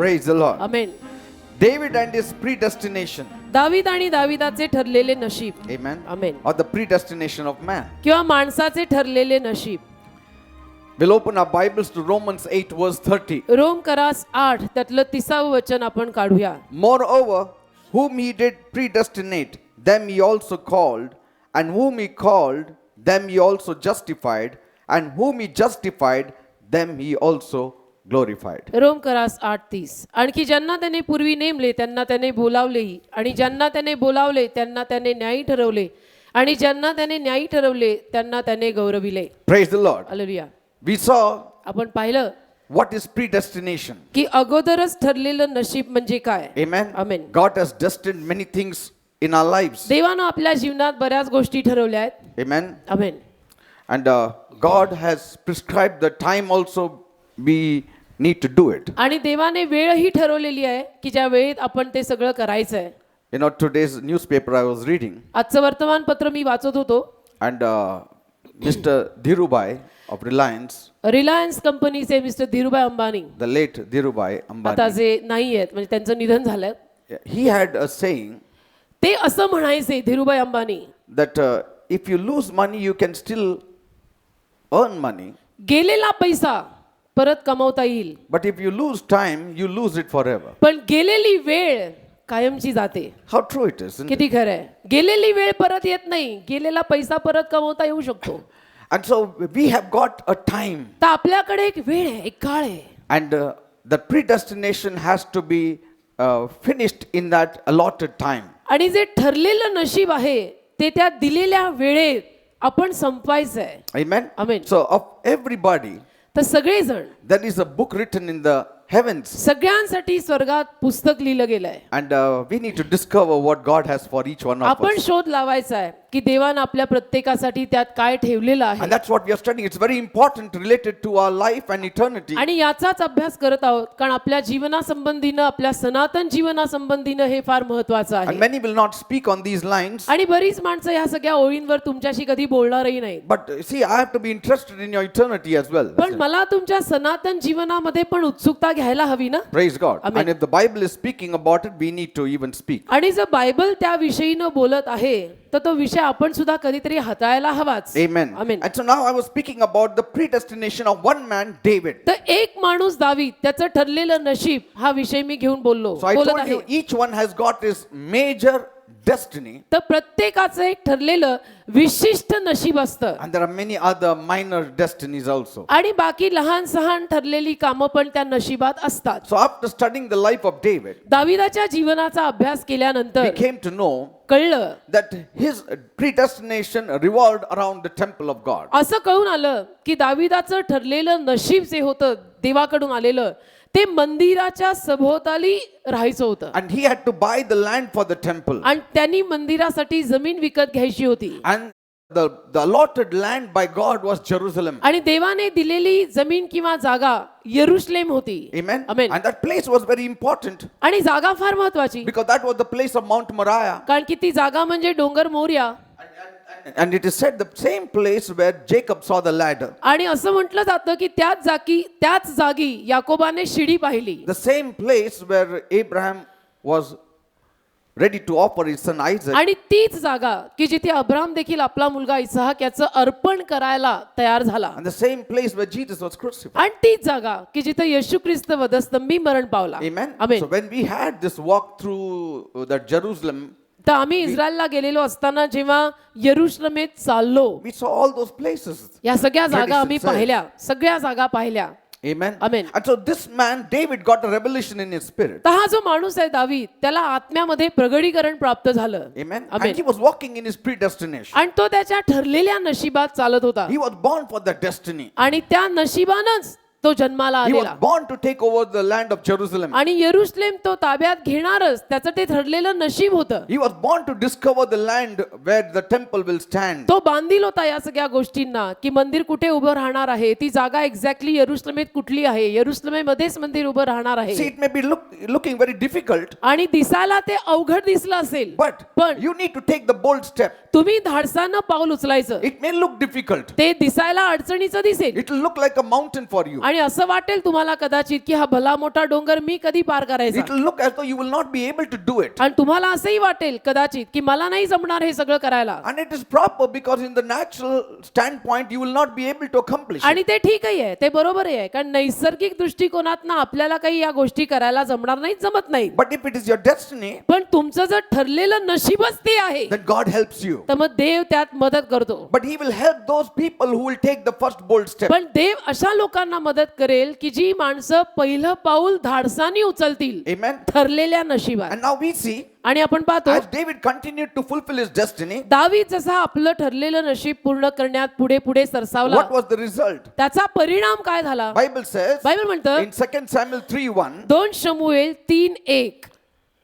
Praise the Lord. Amen. David and his predestination. दावीद आणि दावीदाचे ठरलेले नशीब. Amen. Amen. Or the predestination of man. किंवा माणसाचे ठरलेले नशीब. We'll open our Bibles to Romans 8 verse 30. Rome करास 8 त्यातलं 30व वचन आपण काढूया. Moreover, whom he did predestinate, them he also called, and whom he called, them he also justified, and whom he justified, them he also glorified. Romans 8:30. आणखी ज्यांना त्याने पूर्वी नेमले त्यांना त्याने बोलावलेही, आणि ज्यांना त्याने बोलावले त्यांना त्याने न्यायी ठरवले, आणि ज्यांना त्याने न्यायी ठरवले त्यांना त्याने गौरविले. Praise the Lord. Hallelujah. We saw आपण पाहिलं what is predestination. की अगोदरच ठरलेलं नशीब म्हणजे काय. Amen. Amen. God has destined many things in our lives. देवानं आपल्या जीवनात बऱ्याच गोष्टी ठरवल्या आहेत. Amen. Amen. And God has prescribed the time also we need to do it. आणि देवाने वेळही ठरवलेली आहे की ज्या वेळेत आपण ते सगळं करायचं आहे. You know, today's newspaper I was reading, आजचं वर्तमानपत्र मी वाचत होतो. and Mr. Dhirubhai of Reliance, Reliance कंपनीचे mister Dhirubhai Ambani the late Dhirubhai आता Ambani, जे नाही आहेत म्हणजे त्यांचं निधन झालं. he had a saying ते असं म्हणायचे Dhirubhai Ambani, that if you lose money, you can still earn money, गेलेला पैसा परत कमवता येईल, but if you lose time, you lose it forever. पण गेलेली वेळ कायमची जाते. How true it is, isn't it? किती खरं आहे. गेलेली वेळ परत येत नाही, गेलेला पैसा परत कमवता येऊ शकतो. And so we have got a time, तर आपल्याकडे एक वेळ आहे, एक काळ आहे, and the predestination has to be finished in that allotted time. आणि जे ठरलेलं नशीब आहे ते त्या दिलेल्या वेळेत आपण संपवायचं आहे. Amen. Amen. So of everybody, तर सगळेजण, there is a book written in the heavens, सगळ्यांसाठी स्वर्गात पुस्तक लिहिलं गेलंय. and we need to discover what God has for each one of आपण us. शोध लावायचा आहे की देवानं आपल्या प्रत्येकासाठी त्यात काय ठेवलेलं आहे. And that's what we are studying. It's very important related to our life and eternity. आणि याचाच अभ्यास करत आहोत कारण आपल्या जीवनासंबंधीनं, आपल्या सनातन जीवनासंबंधीनं हे फार महत्वाचं And आहे. many will not speak on these lines. आणि बरीच माणसं ह्या सगळ्या ओळींवर तुमच्याशी कधी बोलणारही नाहीत. But see, I have to be interested in your eternity as well. पण मला तुमच्या सनातन जीवनामध्ये पण उत्सुकता घ्यायला हवी ना. Praise God. Amen. And if the Bible is speaking about it, we need to even speak. आणि जर बायबल त्या विषयीनं बोलत आहे तर तो विषय आपण सुद्धा कधीतरी हाताळायला हवाच. Amen. Amen. And so now I was speaking about the predestination of one man, David. तर एक माणूस दावीद, त्याचं ठरलेलं नशीब हा विषय मी घेऊन बोललो. So I बोलत told आहे. you, each one has got his major destiny, तर प्रत्येकाचं एक ठरलेलं विशिष्ट नशीब असतं. and there are many other minor destinies also. आणि बाकी लहान सहान ठरलेली कामं पण त्या नशिबात असतात. So after studying the life of David, दाविदाच्या जीवनाचा अभ्यास we केल्यानंतर came to know कळलं, that his predestination revolved around the temple of God. असं कळून आलं की दाविदाचं ठरलेलं नशीब जे होतं देवाकडून आलेलं ते मंदिराच्या सभोवताली राहायचं होतं. And he had to buy the land for the temple. आणि त्यांनी मंदिरासाठी जमीन विकत घ्यायची होती. And the allotted land by God was Jerusalem. आणि देवाने दिलेली जमीन किंवा जागा यरुशलेम होती. Amen. Amen. And that place was very important आणि जागा फार महत्वाची, because that was the place of Mount Moriah. कारण की ती जागा म्हणजे डोंगर Morya. And it is said the same place where Jacob saw the ladder. आणि असं म्हटलं जातं की त्याच जागी याकोबाने शिडी पाहिली. The same place where Abraham was ready to offer his son Isaac. आणि तीच जागा की जिथे अब्राम देखील आपला मुलगा इसहाक याचं अर्पण करायला तयार झाला. And the same place where Jesus was crucified. आणि तीच जागा की जिथे येशू ख्रिस्त वधस्तंभी मरण पावला. Amen. Amen. So when we had this walk through that Jerusalem, तर आम्ही इस्रायलला गेलेलो असताना जेव्हा यरुशलेमेत चाललो, we saw all those places. या सगळ्या जागा आम्ही 36 says. पाहिल्या, सगळ्या जागा पाहिल्या. Amen. Amen. And so this man David got a revelation in his spirit. तर हा जो माणूस आहे दावीद, त्याला आत्म्यामध्ये प्रगटीकरण प्राप्त झालं. Amen. Amen. And he was walking in his predestination. आणि तो त्याच्या ठरलेल्या नशिबात चालत होता. He was born for that destiny. आणि त्या नशिबानंच तो जन्माला He was आलेला. born to take over the land of Jerusalem. आणि यरुशलेम तो ताब्यात घेणारच, त्याचं ते ठरलेलं नशीब होतं. He was born to discover the land where the temple will stand. तो बांधील होता या सगळ्या गोष्टींना की मंदिर कुठे उभं राहणार आहे, ती जागा एक्झॅक्टली यरुशलेमेत कुठली आहे, यरुशलेमेमध्येच मंदिर उभं राहणार See, आहे. it may be looking very difficult, आणि दिसायला ते अवघड दिसलं असेल, but पण you need to take the bold step. तुम्ही धाडसानं पाऊल उचलायचं. It may look difficult. ते दिसायला अडचणीचं दिसेल It will look like a mountain for you. आणि आणि असं वाटेल तुम्हाला कदाचित की हा भला मोठा डोंगर मी कधी पार करायचा It will look as though you will not be able to do it. आणि तुम्हाला असंही वाटेल कदाचित की मला नाही जमणार हे सगळं करायला And it is proper because in the natural standpoint you will not be able to accomplish it. आणि ते ठीकही आहे ते बरोबरही आहे कारण नैसर्गिक दृष्टिकोनात आपल्याला काही या गोष्टी करायला जमणार नाही जमत नाही But if it is your destiny, पण तुमचं जर ठरलेलं नशीबच ते आहे then God helps you. तर मग देव त्यात मदत करतो But He will help those people who will take the first bold step. पण देव अशा लोकांना मदत करेल की जी माणसं पहिलं पाऊल धाडसानी उचलतील Amen. ठरलेल्या नशिबात And now we see, आणि आपण पाहतो as David continued to fulfill his destiny, दावीद जसा आपलं ठरलेलं नशीब पूर्ण करण्यात पुढे पुढे सरसावला what was the result? त्याचा परिणाम काय झाला Bible says बायबल म्हणतं in 2 Samuel 3:1, 2 शमूएल 3:1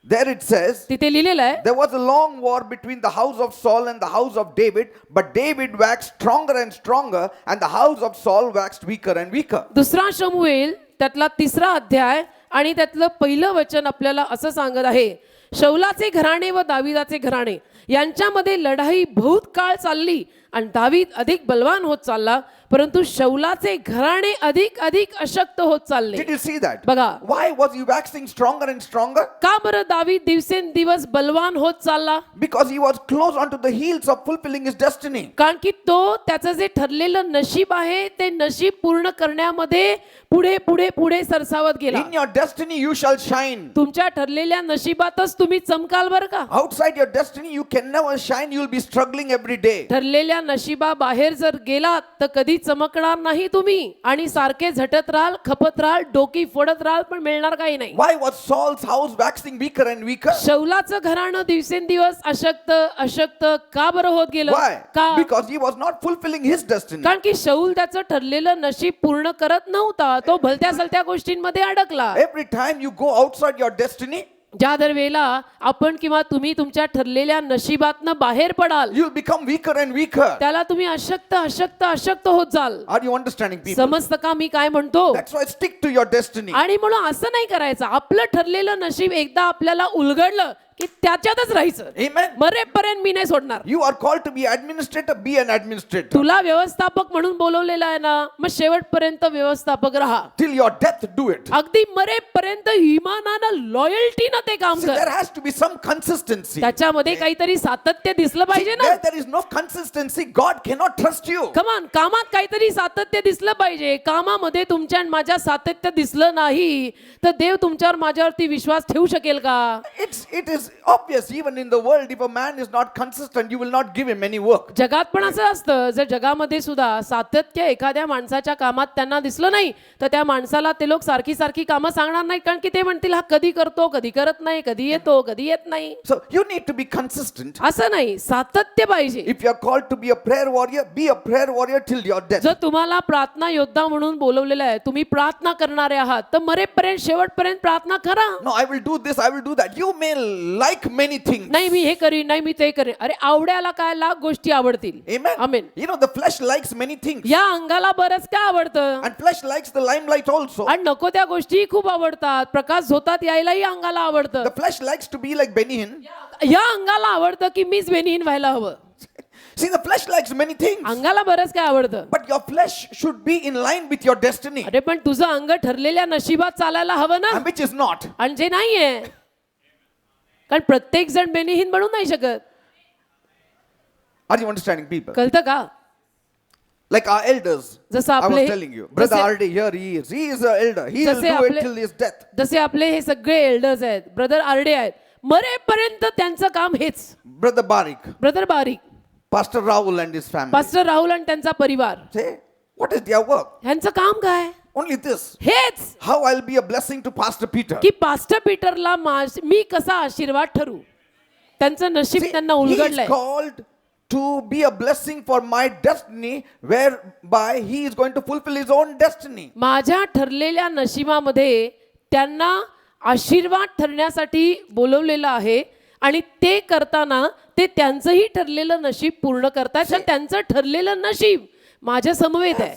there it says, तिथे लिहिलेलं आहे there was a long war between the house of Saul and the house of David, but David waxed stronger and stronger, and the house of Saul waxed weaker and weaker. दुसरा शमूएल त्यातला 3रा अध्याय आणि त्यातलं पहिलं वचन आपल्याला असं सांगत आहे शौलाचे घराणे व दाविदाचे घराणे यांच्यामध्ये लढाई बहुत काळ चालली आणि दावीद अधिक बलवान होत चालला परंतु शौलाचे घराणे अधिक अधिक अशक्त होत चालले Did you see that? बघा Why was he waxing stronger and stronger? का बरं दावीद दिवसेंदिवस बलवान होत चालला Because he was close onto the heels of fulfilling his destiny. कारण की तो त्याचं जे ठरलेलं नशीब आहे ते नशीब पूर्ण करण्यामध्ये पुढे पुढे पुढे सरसावत गेला In your destiny you shall shine. तुमच्या ठरलेल्या नशिबातच तुम्ही चमकाल बरं का Outside your destiny you can never shine. You will be struggling every day. ठरलेल्या नशिबा बाहेर जर गेलात तर कधी चमकणार नाही तुम्ही आणि सारखे झटत राहाल खपत राहाल डोकी फोडत राहाल पण मिळणार काही नाही Why was Saul's house waxing weaker and weaker? शौलाचं घराणं दिवसेंदिवस अशक्त अशक्त का बरं होत गेलं Why? का Because he was not fulfilling his destiny. कारण की शौल त्याचं ठरलेलं नशीब पूर्ण करत नव्हता तो भलत्या सलत्या गोष्टींमध्ये अडकला Every time you go outside your destiny, ज्या दर वेळेला आपण किंवा तुम्ही तुमच्या ठरलेल्या नशिबातनं बाहेर पडाल you'll become weaker and weaker. त्याला तुम्ही अशक्त अशक्त अशक्त होत जाल Are you understanding, people? समजतं का मी काय म्हणतो That's why stick to your destiny. आणि म्हणून असं नाही करायचं आपलं ठरलेलं नशीब एकदा आपल्याला उलगडलं की त्याच्यातच राहायचं Amen. मरेपर्यंत मी नाही सोडणार You are called to be administrator, be an administrator. तुला व्यवस्थापक म्हणून बोलवलेलं आहे ना मग शेवटपर्यंत व्यवस्थापक राहा Till your death, do it. अगदी मरेपर्यंत इमानानं लॉयल्टीनं ते काम See, कर there has to be some consistency. त्याच्यामध्ये काहीतरी सातत्य दिसलं See, पाहिजे ना where there is no consistency, God cannot trust you. कमान कामात काहीतरी सातत्य दिसलं पाहिजे कामामध्ये तुमच्या आणि माझ्या सातत्य दिसलं नाही तर देव तुमच्यावर माझ्यावरती विश्वास ठेवू शकेल का It is obvious even in the world, if a man is not consistent, you will not give him any work. जगात पण असं असतं जर जगामध्ये सुद्धा सातत्य एखाद्या माणसाच्या कामात त्यांना दिसलं नाही तर त्या माणसाला ते लोक सारखी सारखी कामं सांगणार नाहीत कारण की ते म्हणतील हा कधी करतो कधी करत नाही कधी येतो कधी येत नाही So you need to be consistent. असं नाही सातत्य पाहिजे If you are called to be a prayer warrior, be a prayer warrior till your death. जर तुम्हाला प्रार्थना योद्धा म्हणून बोलवलेलं आहे तुम्ही प्रार्थना करणारे आहात तर मरेपर्यंत शेवटपर्यंत प्रार्थना करा No, I will do this, I will do that. You may like many things. नाही मी हे करीन नाही मी ते करीन अरे आवड्याला काय लाख गोष्टी आवडतील Amen. Amen You know, the flesh likes many things. या अंगाला बरंच काय आवडतं And flesh likes the limelight also. आणि नको त्या गोष्टी खूप आवडतात प्रकाश झोतात यायलाही अंगाला आवडतं The flesh likes to be like Benny Hinn. या अंगाला आवडतं की मीच बेनिहीन व्हायला हवं See, the flesh likes many things. अंगाला बरंच काय आवडतं But your flesh should be in line with your destiny. अरे पण तुझं अंग ठरलेल्या नशिबात चालायला हवं ना And which is not. आणि जे नाहीये कारण प्रत्येक जण बेनिहीन बनू नाही शकत Are you understanding, people? कळतं का Like our elders. जसं I was आपले telling you. Brother जसे- Arde, here he is. He is an elder. He will जसे do it आपले- till his death. जसे आपले हे सगळे एल्डर्स आहेत ब्रदर आरडे आहेत मरेपर्यंत त्यांचं काम हेच Brother Barik. ब्रदर बारीक Pastor Rahul and his family. Pastor Rahul आणि त्यांचा परिवार Say, what is their work? ह्यांचं काम काय Only this. हेच How I'll be a blessing to Pastor Peter. की पास्टर पीटरला मी कसा आशीर्वाद ठरू त्यांचं नशीब See, त्यांना he is उलगडलंय called to be a blessing for my destiny, whereby he is going to fulfill his own destiny. माझ्या ठरलेल्या नशिबामध्ये त्यांना आशीर्वाद ठरण्यासाठी बोलवलेलं आहे आणि ते करताना ते त्यांचंही ठरलेलं नशीब पूर्ण करतात आणि त्यांचं ठरलेलं नशीब माझ्या समवेत आहे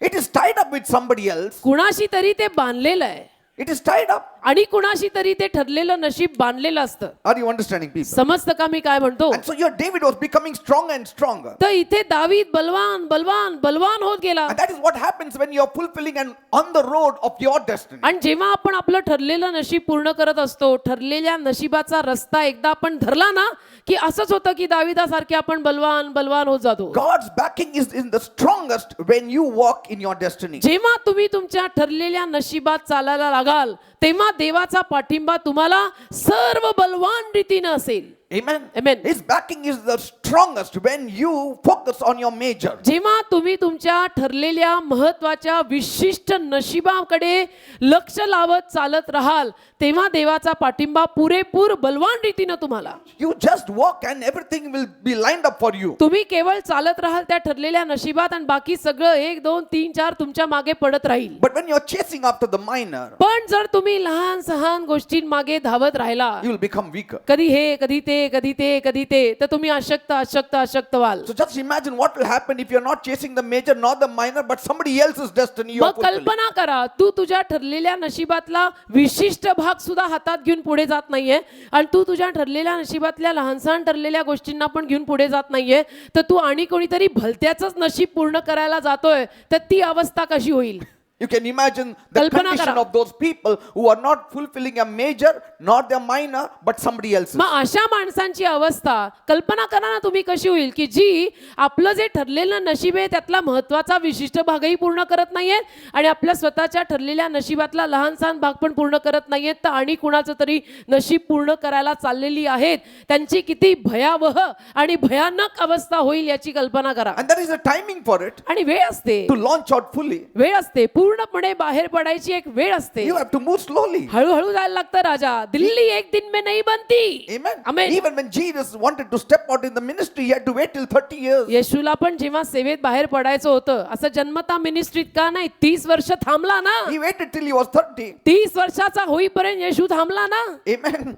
It is tied up with somebody else. कुणाशी तरी ते बांधलेलं आहे It is tied up. आणि कुणाशी तरी ते ठरलेलं नशीब बांधलेलं असतं. Are you understanding, people? समजतं का मी काय म्हणतो? And so your David was becoming stronger and stronger. तर इथे दावीद बलवान बलवान बलवान होत गेला. And that is what happens when you're fulfilling and on the road of your destiny. आणि जेव्हा आपण आपलं ठरलेलं नशीब पूर्ण करत असतो, ठरलेल्या नशिबाचा रस्ता एकदा आपण धरला ना, की असंच होतं की दाविदासारखे आपण बलवान बलवान होत जातो. God's backing is in the strongest when you walk in your destiny. जेव्हा तुम्ही तुमच्या ठरलेल्या नशिबात चालायला लागाल, तेव्हा देवाचा पाठिंबा तुम्हाला सर्व बलवान रीतीनं असेल. Amen. Amen. His backing is the strongest when you focus on your major. जेव्हा तुम्ही तुमच्या ठरलेल्या महत्वाच्या विशिष्ट नशिबाकडे लक्ष लावत चालत राहाल, तेव्हा देवाचा पाठिंबा पुरेपूर बलवान रीतीनं तुम्हाला. You just walk and everything will be lined up for you. तुम्ही केवळ चालत राहाल त्या ठरलेल्या नशिबात आणि बाकी सगळं 1 2 3 4 तुमच्या मागे पडत राहील. But when you're chasing after the minor, पण जर तुम्ही लहान सहान गोष्टींमागे धावत राहिला, you will become weaker. कधी हे कधी ते कधी ते कधी ते, तर तुम्ही अशक्त अशक्त अशक्त व्हाल. So just imagine what will happen if you're not chasing the major nor the minor but somebody else's destiny you are मग fulfilling. कल्पना करा, तू तुझ्या ठरलेल्या नशिबातला विशिष्ट भाग सुद्धा हातात घेऊन पुढे जात नाहीये आणि तू तुझ्या ठरलेल्या नशिबातल्या लहानसहान ठरलेल्या गोष्टींना पण घेऊन पुढे जात नाहीये, तर तू आणि कोणीतरी भलत्याचंच नशीब पूर्ण करायला जातोय, तर ती अवस्था कशी होईल? You can imagine the कल्पना condition करा. of those people who are not fulfilling a major nor their minor but somebody else's. मग अशा माणसांची अवस्था कल्पना करा ना तुम्ही कशी होईल, की जी आपलं जे ठरलेलं नशीब आहे त्यातला महत्वाचा विशिष्ट भागही पूर्ण करत नाहीयेत आणि आपल्या स्वतःच्या ठरलेल्या नशिबातला लहानसहान भाग पण पूर्ण करत नाहीयेत, तर आणि कुणाचं तरी नशीब पूर्ण करायला चाललेली आहेत, त्यांची किती भयावह आणि भयानक अवस्था होईल याची कल्पना करा. And there is a timing for it आणि वेळ असते, to launch out fully. वेळ असते, पूर्णपणे बाहेर पडायची एक वेळ असते. You have to move slowly. हळूहळू जायला लागतं राजा. दिल्ली एक दिन में नहीं बनती. Amen. Amen. Even when Jesus wanted to step out in the ministry, he had to wait till 30 years. येशूला पण जेव्हा सेवेत बाहेर पडायचं होतं, असं जन्मता मिनिस्ट्रीत का नाही, 30 वर्ष थांबला ना. He waited till he was 30. 30 वर्षाचा होईपर्यंत येशू थांबला ना. Amen.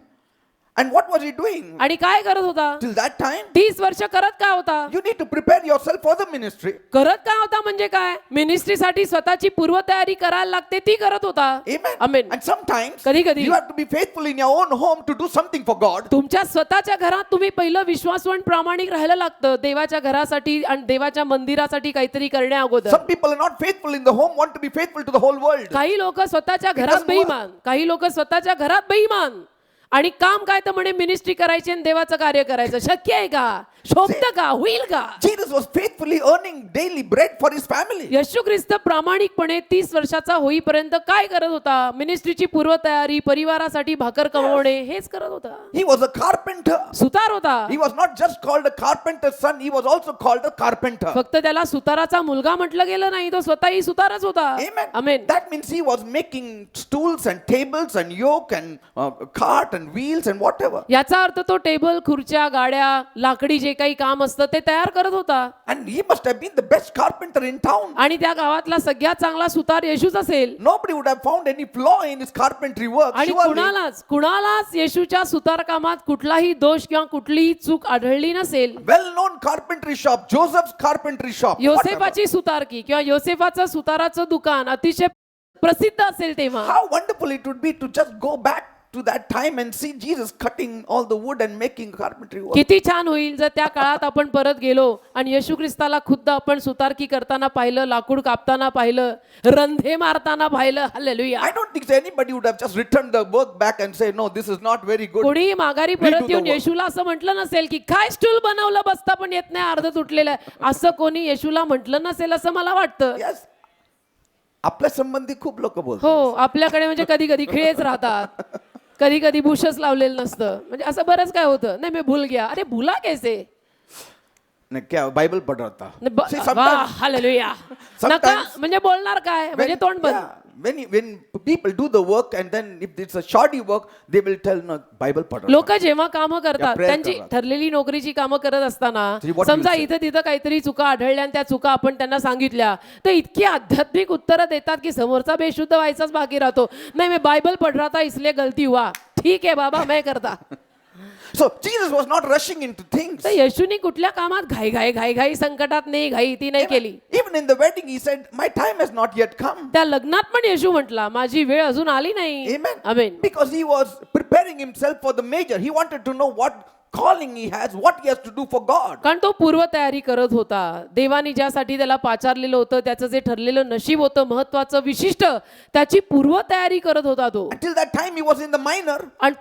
And what was he doing? आणि काय करत होता? Till that time, 30 वर्ष करत काय होता? you need to prepare yourself for the ministry. करत काय होता म्हणजे काय? मिनिस्ट्रीसाठी स्वतःची पूर्वतयारी करायला लागते, ती करत होता. Amen. Amen. And sometimes कधी-कधी you have to be faithful in your own home to do something for God. तुमच्या स्वतःच्या घरात तुम्ही पहिलं विश्वासवंत प्रामाणिक राहायला लागतं, देवाच्या घरासाठी आणि देवाच्या मंदिरासाठी काहीतरी करण्या अगोदर. Some people are not faithful in the home, want to be faithful to the whole world. काही लोक स्वतःच्या घरात doesn't work. बेईमान, काही लोक स्वतःच्या घरात बेईमान आणि काम काय तर म्हणे मिनिस्ट्री करायची आणि देवाचं कार्य करायचं. शक्य आहे का? शोभतं का? होईल का? Jesus was faithfully earning daily bread for his family. येशू ख्रिस्त प्रामाणिकपणे 30 वर्षाचा होईपर्यंत काय करत होता? मिनिस्ट्रीची पूर्वतयारी, परिवारासाठी भाकर कमवणे, हेच करत होता. He was a carpenter. सुतार होता. He was not just called a carpenter's son, he was also called a carpenter. फक्त त्याला सुताराचा मुलगा म्हटलं गेलं नाही, तो स्वतःही सुतारच होता. Amen. Amen. That means he was making stools and tables and yoke and cart and wheels and whatever. याचा अर्थ तो टेबल, खुर्च्या, गाड्या, लाकडी जे काही काम असतं ते तयार करत होता. And he must have been the best carpenter in town. आणि त्या गावातला सगळ्यात चांगला सुतार येशूच असेल. Nobody would have found any flaw in his carpentry work. आणि Surely. कुणालाच येशूच्या सुतार कामात कुठलाही दोष किंवा कुठलीही चूक आढळली नसेल. Well-known carpentry shop, Joseph's carpentry shop. whatever. योसेफाची सुतारकी किंवा योसेफाचं सुताराचं दुकान अतिशय प्रसिद्ध असेल तेव्हा. How wonderful it would be to just go back to that time and see Jesus cutting all the wood and making carpentry work. किती छान होईल जर त्या काळात आपण परत गेलो आणि येशू ख्रिस्ताला खुद्द आपण सुतारकी करताना पाहिलं, लाकूड कापताना पाहिलं, रंधे मारताना पाहिलं. Hallelujah. I don't think anybody would have just returned the work back and say, no, this is not very good. कोणी माघारी We do परत the येऊन work. येशूला असं म्हटलं नसेल की काय स्टूल बनवलं, बसता पण येत नाही, अर्ध तुटलेलं आहे, असं कोणी येशूला म्हटलं नसेल असं मला वाटतं. Yes. आपल्या संबंधी खूप लोक बोलतात. हो, आपल्याकडे म्हणजे कधी कधी खिळेच राहतात, कधी कधी बुशच लावलेलं नसतं, म्हणजे असं बरंच काय होतं. नाही मी भूल गया. अरे भुला कैसे? नाही, क्या बायबल पढ़ रहा था. See, वाह, sometimes- हालेलुया. sometimes- नका म्हणजे बोलणार काय, म्हणजे तोंड बंद. when people do the work and then if it's a shoddy work, they will tell, no, Bible पढ़ रहा लोक जेव्हा कामं करतात, prayer त्यांची करतात. ठरलेली नोकरीची कामं करत असताना So what समजा you will इथं तिथं काहीतरी चुका आढळल्या आणि त्या चुका आपण त्यांना सांगितल्या, तर इतकी आध्यात्मिक उत्तरं देतात की समोरचा बेशुद्ध व्हायचाच बाकी राहतो. नाही मी बायबल पढ़ रहा था इसलिए गलती हुआ. ठीक है बाबा, मैं करता. So Jesus was not rushing into things. तर येशूने कुठल्या कामात घाई घाई घाई घाई संकटात नाही घाई ती नाही केली. Even in the wedding, he said, "My time has not yet come." त्या लग्नात पण येशू म्हटला माझी वेळ अजून आली नाही. Amen. Amen. Because he was preparing himself for the major. He wanted to know what calling he has, what he has to do for God. कारण तो पूर्वतयारी करत होता. देवानी ज्यासाठी त्याला पाचारलेलं होतं त्याचं जे ठरलेलं नशीब होतं महत्वाचं विशिष्ट त्याची पूर्वतयारी करत होता तो. Until that time, he was in the minor, आणि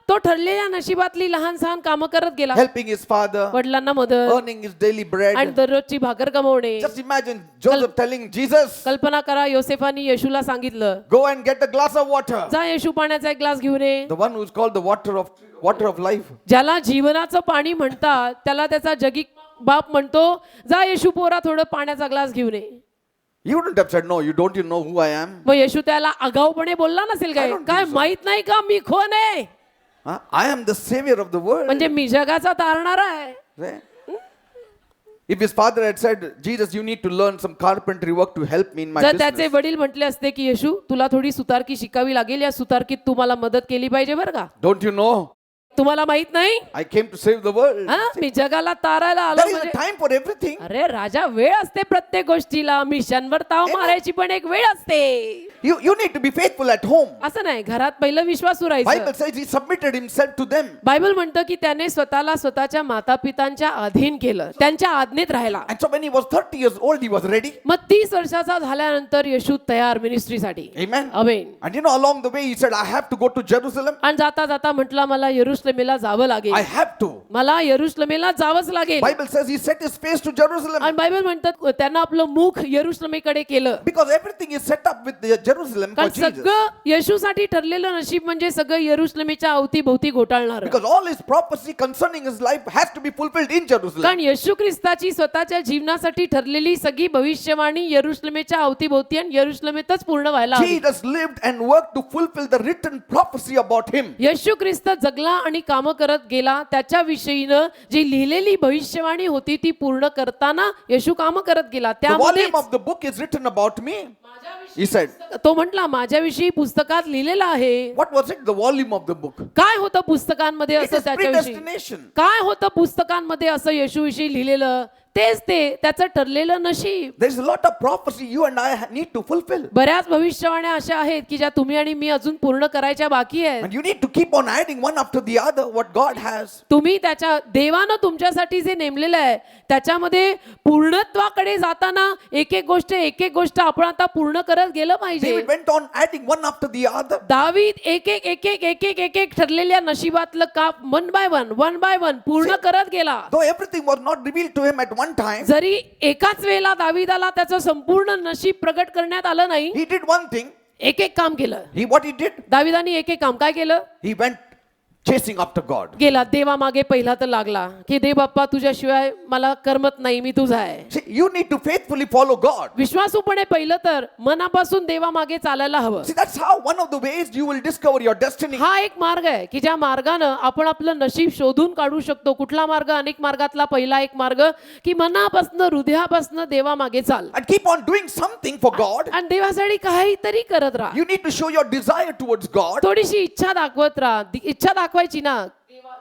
तो ठरलेल्या नशिबातली लहान सहान कामं करत गेला. helping his father, वडिलांना मदत earning his daily bread. आणि दररोजची भाकर कमवणे. Just imagine Joseph telling Jesus, कल्पना करा योसेफानी येशूला सांगितलं "Go and get a glass of water." जा येशू पाण्याचा एक ग्लास घेऊन ये. The one who's called the water of life. ज्याला जीवनाचं पाणी म्हणतात त्याला त्याचा जगी बाप म्हणतो जा येशू पोरा थोडं पाण्याचा ग्लास घेऊन ये. He wouldn't have said, "No, you know who I am." मग येशू त्याला आगाऊपणे बोलला नसेल काय I don't काय think so. माहित नाही का मी कोण आहे. Huh? I am the savior of the world. म्हणजे मी जगाचा तारणारा आहे. Right? If his father had said, "Jesus, you need to learn some carpentry work to help me in my जर त्याचे business," वडील म्हटले असते की येशू तुला थोडी सुतारकी शिकावी लागेल या सुतारकीत तू मला मदत केली पाहिजे बरं का. don't you know? तुम्हाला माहित नाही I came to save the world. हा मी जगाला तारायला आलो There is a म्हणजे time for everything. अरे राजा वेळ असते प्रत्येक गोष्टीला. मिशनवर ताव मारायची पण एक वेळ असते. You need to be faithful at home. असं नाही घरात पहिलं विश्वासू राहायचं. Bible says he submitted himself to them. Bible म्हणतं की त्याने स्वतःला स्वतःच्या मातापितांच्या अधीन केलं त्यांच्या आज्ञेत राहिला. And so when he was 30 years old, he was ready. मग 30 वर्षाचा झाल्यानंतर येशू तयार मिनिस्ट्रीसाठी. Amen. Amen. And along the way, he said, "I have to go to Jerusalem. आणि जाता जाता म्हटला मला यरुशलेमेला जावं लागेल. I have to." मला यरुशलेमेला जावंच लागेल. Bible says he set his face to Jerusalem. आणि बायबल म्हणतात त्यांना आपलं मुख यरुशलेमेकडे केलं. Because everything is set up with the Jerusalem for कारण Jesus. सगळं येशूसाठी ठरलेलं नशीब म्हणजे सगळं यरुशलेमेच्या अवतीभोवती घोटाळणार. Because all his prophecy concerning his life has to be fulfilled in Jerusalem. कारण येशू ख्रिस्ताची स्वतःच्या जीवनासाठी ठरलेली सगळी भविष्यवाणी यरुशलेमेच्या अवतीभोवती आणि यरुशलेमेतच पूर्ण व्हायला हवी. Jesus lived and worked to fulfill the written prophecy about him. येशू ख्रिस्त जगला आणि कामं करत गेला त्याच्या विषयीनं जी लिहिलेली भविष्यवाणी होती ती पूर्ण करताना येशू कामं करत गेला. The त्यामध्ये volume of the book is written about me. He said, तो म्हटला माझ्याविषयी पुस्तकात लिहिलेलं आहे. what was it? The volume of the book. काय होतं पुस्तकांमध्ये It असं is त्याच्याविषयी predestination. काय होतं पुस्तकांमध्ये असं येशूविषयी लिहिलेलं तेच ते त्याचं ठरलेलं नशीब. There is a lot of prophecy you and I need to fulfill. बऱ्याच भविष्यवाण्या अशा आहेत की ज्या तुम्ही आणि मी अजून पूर्ण करायच्या बाकी आहेत. And you need to keep on adding one after the other what God has. तुम्ही त्याच्या देवानं तुमच्यासाठी जे नेमलेलं आहे त्याच्यामध्ये पूर्णत्वाकडे जाताना एक एक गोष्ट आपण आता पूर्ण करत गेलं पाहिजे. David went on adding one after the other. दावीद एक ठरलेल्या नशिबातलं काप वन बाय वन पूर्ण करत गेला. Though everything was not revealed to him at one time, जरी एकाच वेळेला दावीदाला त्याचं संपूर्ण नशीब प्रगट करण्यात आलं नाही. he did one thing. एक काम केलं. What he did? दावीदाने एक काम काय केलं. He went chasing after God. गेला देवा मागे पहिला तर लागला की दे बाप्पा तुझ्याशिवाय मला करमत नाही मी तुझा आहे. See, you need to faithfully follow God. विश्वासूपणे पहिलं तर मनापासून देवा मागे चालायला हवं. See, that's how one of the ways you will discover your destiny. हा एक मार्ग आहे की ज्या मार्गानं आपण आपलं नशीब शोधून काढू शकतो. कुठला मार्ग. अनेक मार्गातला पहिला एक मार्ग की मनापासून हृदयापासून देवा मागे चाल And keep on doing something for God. आणि देवासाठी काहीतरी करत राहा. You need to show your desire towards God. थोडीशी इच्छा दाखवत राहा. इच्छा दाखवायची ना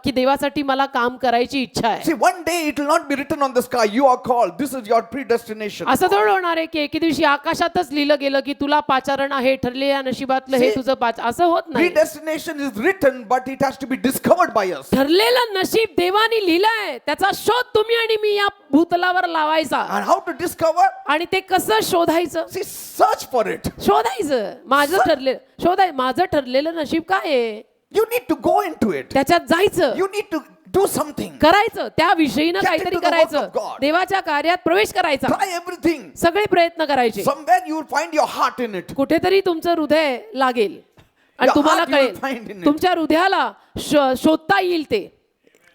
की देवासाठी मला काम करायची इच्छा आहे. See, one day it will not be written on the sky, "You are called. This is your predestination." असं थोडं होणार आहे की एके दिवशी आकाशातच लिहिलं गेलं की तुला पाचारण आहे ठरलेल्या नशिबातलं हे तुझं असं होत नाही. Predestination is written, but it has to be discovered by us. ठरलेलं नशीब देवानी लिहिलंय त्याचा शोध तुम्ही आणि मी या भूतलावर लावायचा. And how to discover? आणि ते कसं शोधायचं. See, search for it. शोधायचं माझं ठरलेलं नशीब काय आहे. You need to go into it. त्याच्यात जायचं. You need to do something. करायचं त्या विषयीनं Get काहीतरी into the work करायचं. of God. देवाच्या कार्यात प्रवेश करायचा. Try everything. सगळे प्रयत्न करायचे. Somewhere you will find your heart in it. कुठेतरी तुमचं हृदय लागेल आणि Your तुम्हाला heart you will find in कळेल it. तुमच्या हृदयाला शोधता येईल ते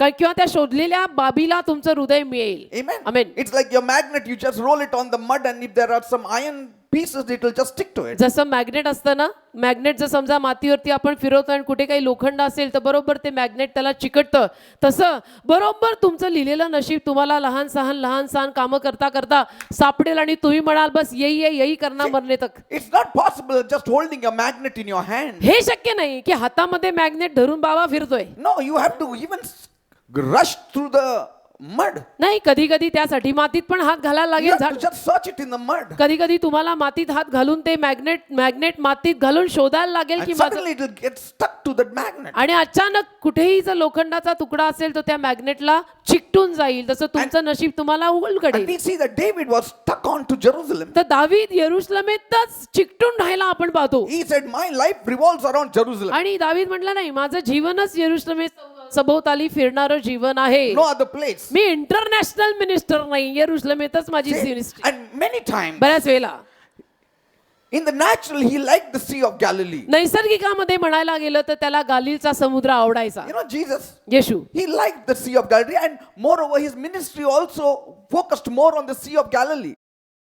किंवा त्या शोधलेल्या बाबीला तुमचं हृदय मिळेल. Amen. Amen. It's like your magnet. You just roll it on the mud, and if there are some iron pieces, it will just stick to it. जसं मॅग्नेट असतं ना, मॅग्नेट जर समजा मातीवरती आपण फिरवतो आणि कुठे काही लोखंड असेल तर बरोबर ते मॅग्नेट त्याला चिकटतं. तसं बरोबर तुमचं लिहिलेलं नशीब तुम्हाला लहान सहान कामं करता करता सापडेल आणि तुम्ही म्हणाल बस यही करना मरने तक. It's not possible just holding a magnet in your hand. हे शक्य नाही की हातामध्ये मॅग्नेट धरून बाबा फिरतोय. No, you have to even rush through the mud. नाही, कधी कधी त्यासाठी मातीत पण हात घालायला You लागेल. have to just search it in the mud. कधी कधी तुम्हाला मातीत हात घालून ते मॅग्नेट मातीत घालून शोधायला लागेल की And माझं. suddenly it will get stuck to that magnet. आणि अचानक कुठेही जर लोखंडाचा तुकडा असेल तर त्या मॅग्नेटला चिकटून जाईल. तसं तुमचं नशीब तुम्हाला And उघडकडे. we see that David was stuck on to Jerusalem. तर दावीद यरुशलेमेतच चिकटून राहायला आपण पाहतो. He said, my life revolves around Jerusalem. आणि दावीद म्हटलं नाही, माझं जीवनच यरुशलेमे सभोवताली फिरणारं जीवन आहे. No other place. मी इंटरनॅशनल मिनिस्टर नाही, यरुशलेमेतच माझी मिनिस्ट्री. And many times, बऱ्याच वेळेला in the natural, he liked the Sea of Galilee. नैसर्गिकामध्ये म्हणायला गेलं तर त्याला गालिलचा समुद्र आवडायचा. You know, Jesus, Yeshu he liked the Sea of Galilee, and moreover, his ministry also focused more on the Sea of Galilee.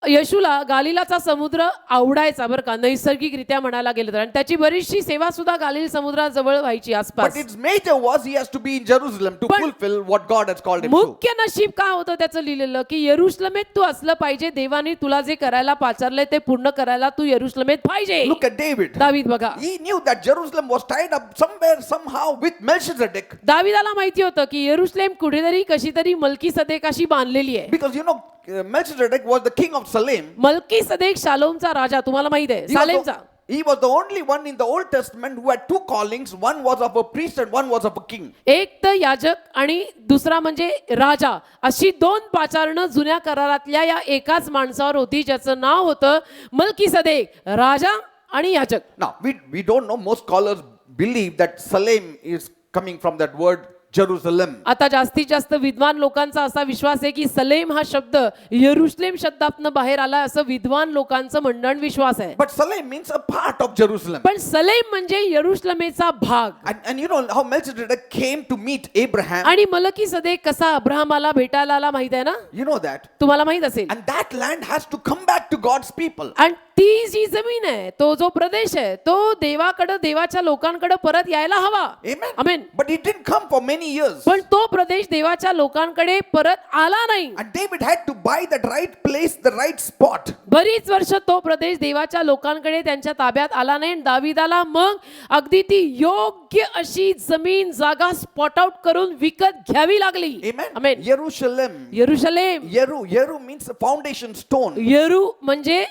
येशूला गालिलाचा समुद्र आवडायचा बरं का, नैसर्गिकरित्या म्हणायला गेलं तर. आणि त्याची बरीचशी सेवा सुद्धा गालिल समुद्राजवळ व्हायची आसपास. But its major was he has to be in Jerusalem to पण fulfill what God has called him to. मुख्य नशीब काय होतं त्याचं लिहिलेलं की यरुशलेमेत तू असलं पाहिजे. देवाने तुला जे करायला पाचारलंय ते पूर्ण करायला तू यरुशलेमेत पाहिजे. Look at David. दावीद बघा, He knew that Jerusalem was tied up somewhere, somehow with Melchizedek. दावीदाला माहिती होतं की यरुशलेम कुठेतरी कशीतरी मलकीसदेकाशी बांधलेली आहे. Because you know, Melchizedek was the king of Salem. Melchizedek शालोमचा राजा, तुम्हाला माहिती आहे, सालेमचा. He was the only one in the Old Testament who had two callings. One was of a priest and one was of a king. एक तर याजक आणि दुसरा म्हणजे राजा, अशी दोन पाचारणं जुन्या करारातल्या या एकाच माणसावर होती, ज्याचं नाव होतं मलकीसदेक, राजा आणि याजक. Now, we don't know. Most scholars believe that Salem is coming from that word Jerusalem. आता जास्तीत जास्त विद्वान लोकांचा असा विश्वास आहे की सलेम हा शब्द यरुशलेम शब्दातनं बाहेर आला, असं विद्वान लोकांचं मंडळ विश्वास आहे. But Salem means a part of Jerusalem. पण सलेम म्हणजे यरुशलेमेचा भाग. And you know how Melchizedek came to meet Abraham. आणि मलकीसदेक कसा अब्राहमाला भेटायला आला माहित आहे ना, You know that. तुम्हाला माहित असेल. And that land has to come back to God's people. आणि ती जी जमीन आहे, तो जो प्रदेश आहे, तो देवाकडे, देवाच्या लोकांकडे परत यायला हवा. Amen. Amen. But it didn't come for many years. पण तो प्रदेश देवाच्या लोकांकडे परत आला नाही. And David had to buy that right place, the right spot. बरीच वर्ष तो प्रदेश देवाच्या लोकांकडे त्यांच्या ताब्यात आला नाही. दावीदाला मग अगदी ती योग्य अशी जमीन जागा स्पॉट आउट करून विकत घ्यावी लागली. Amen. Amen. Jerusalem. Jerusalem, Yeru means a foundation stone. येरू म्हणजे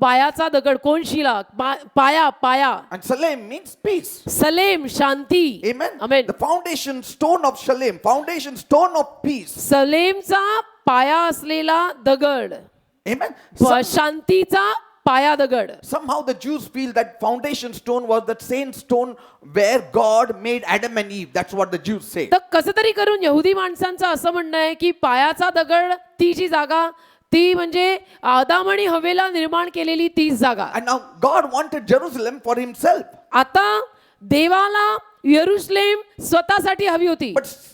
पायाचा दगड, कोण शिला, पाया. And Salem means peace. Salem Shanti. Amen. Amen. The foundation stone of Shalem, foundation stone of peace. सलेमचा पाया असलेला दगड, Amen. शांतीचा पाया दगड. Somehow the Jews feel that foundation stone was that same stone where God made Adam and Eve. That's what the Jews say. तर कसं तरी करून यहुदी माणसांचं असं म्हणणं आहे की पायाचा दगड, ती जी जागा, ती म्हणजे आदाम आणि हवेला निर्माण केलेली तीच जागा. And now God wanted Jerusalem for himself. आता देवाला यरुशलेम स्वतःसाठी हवी होती.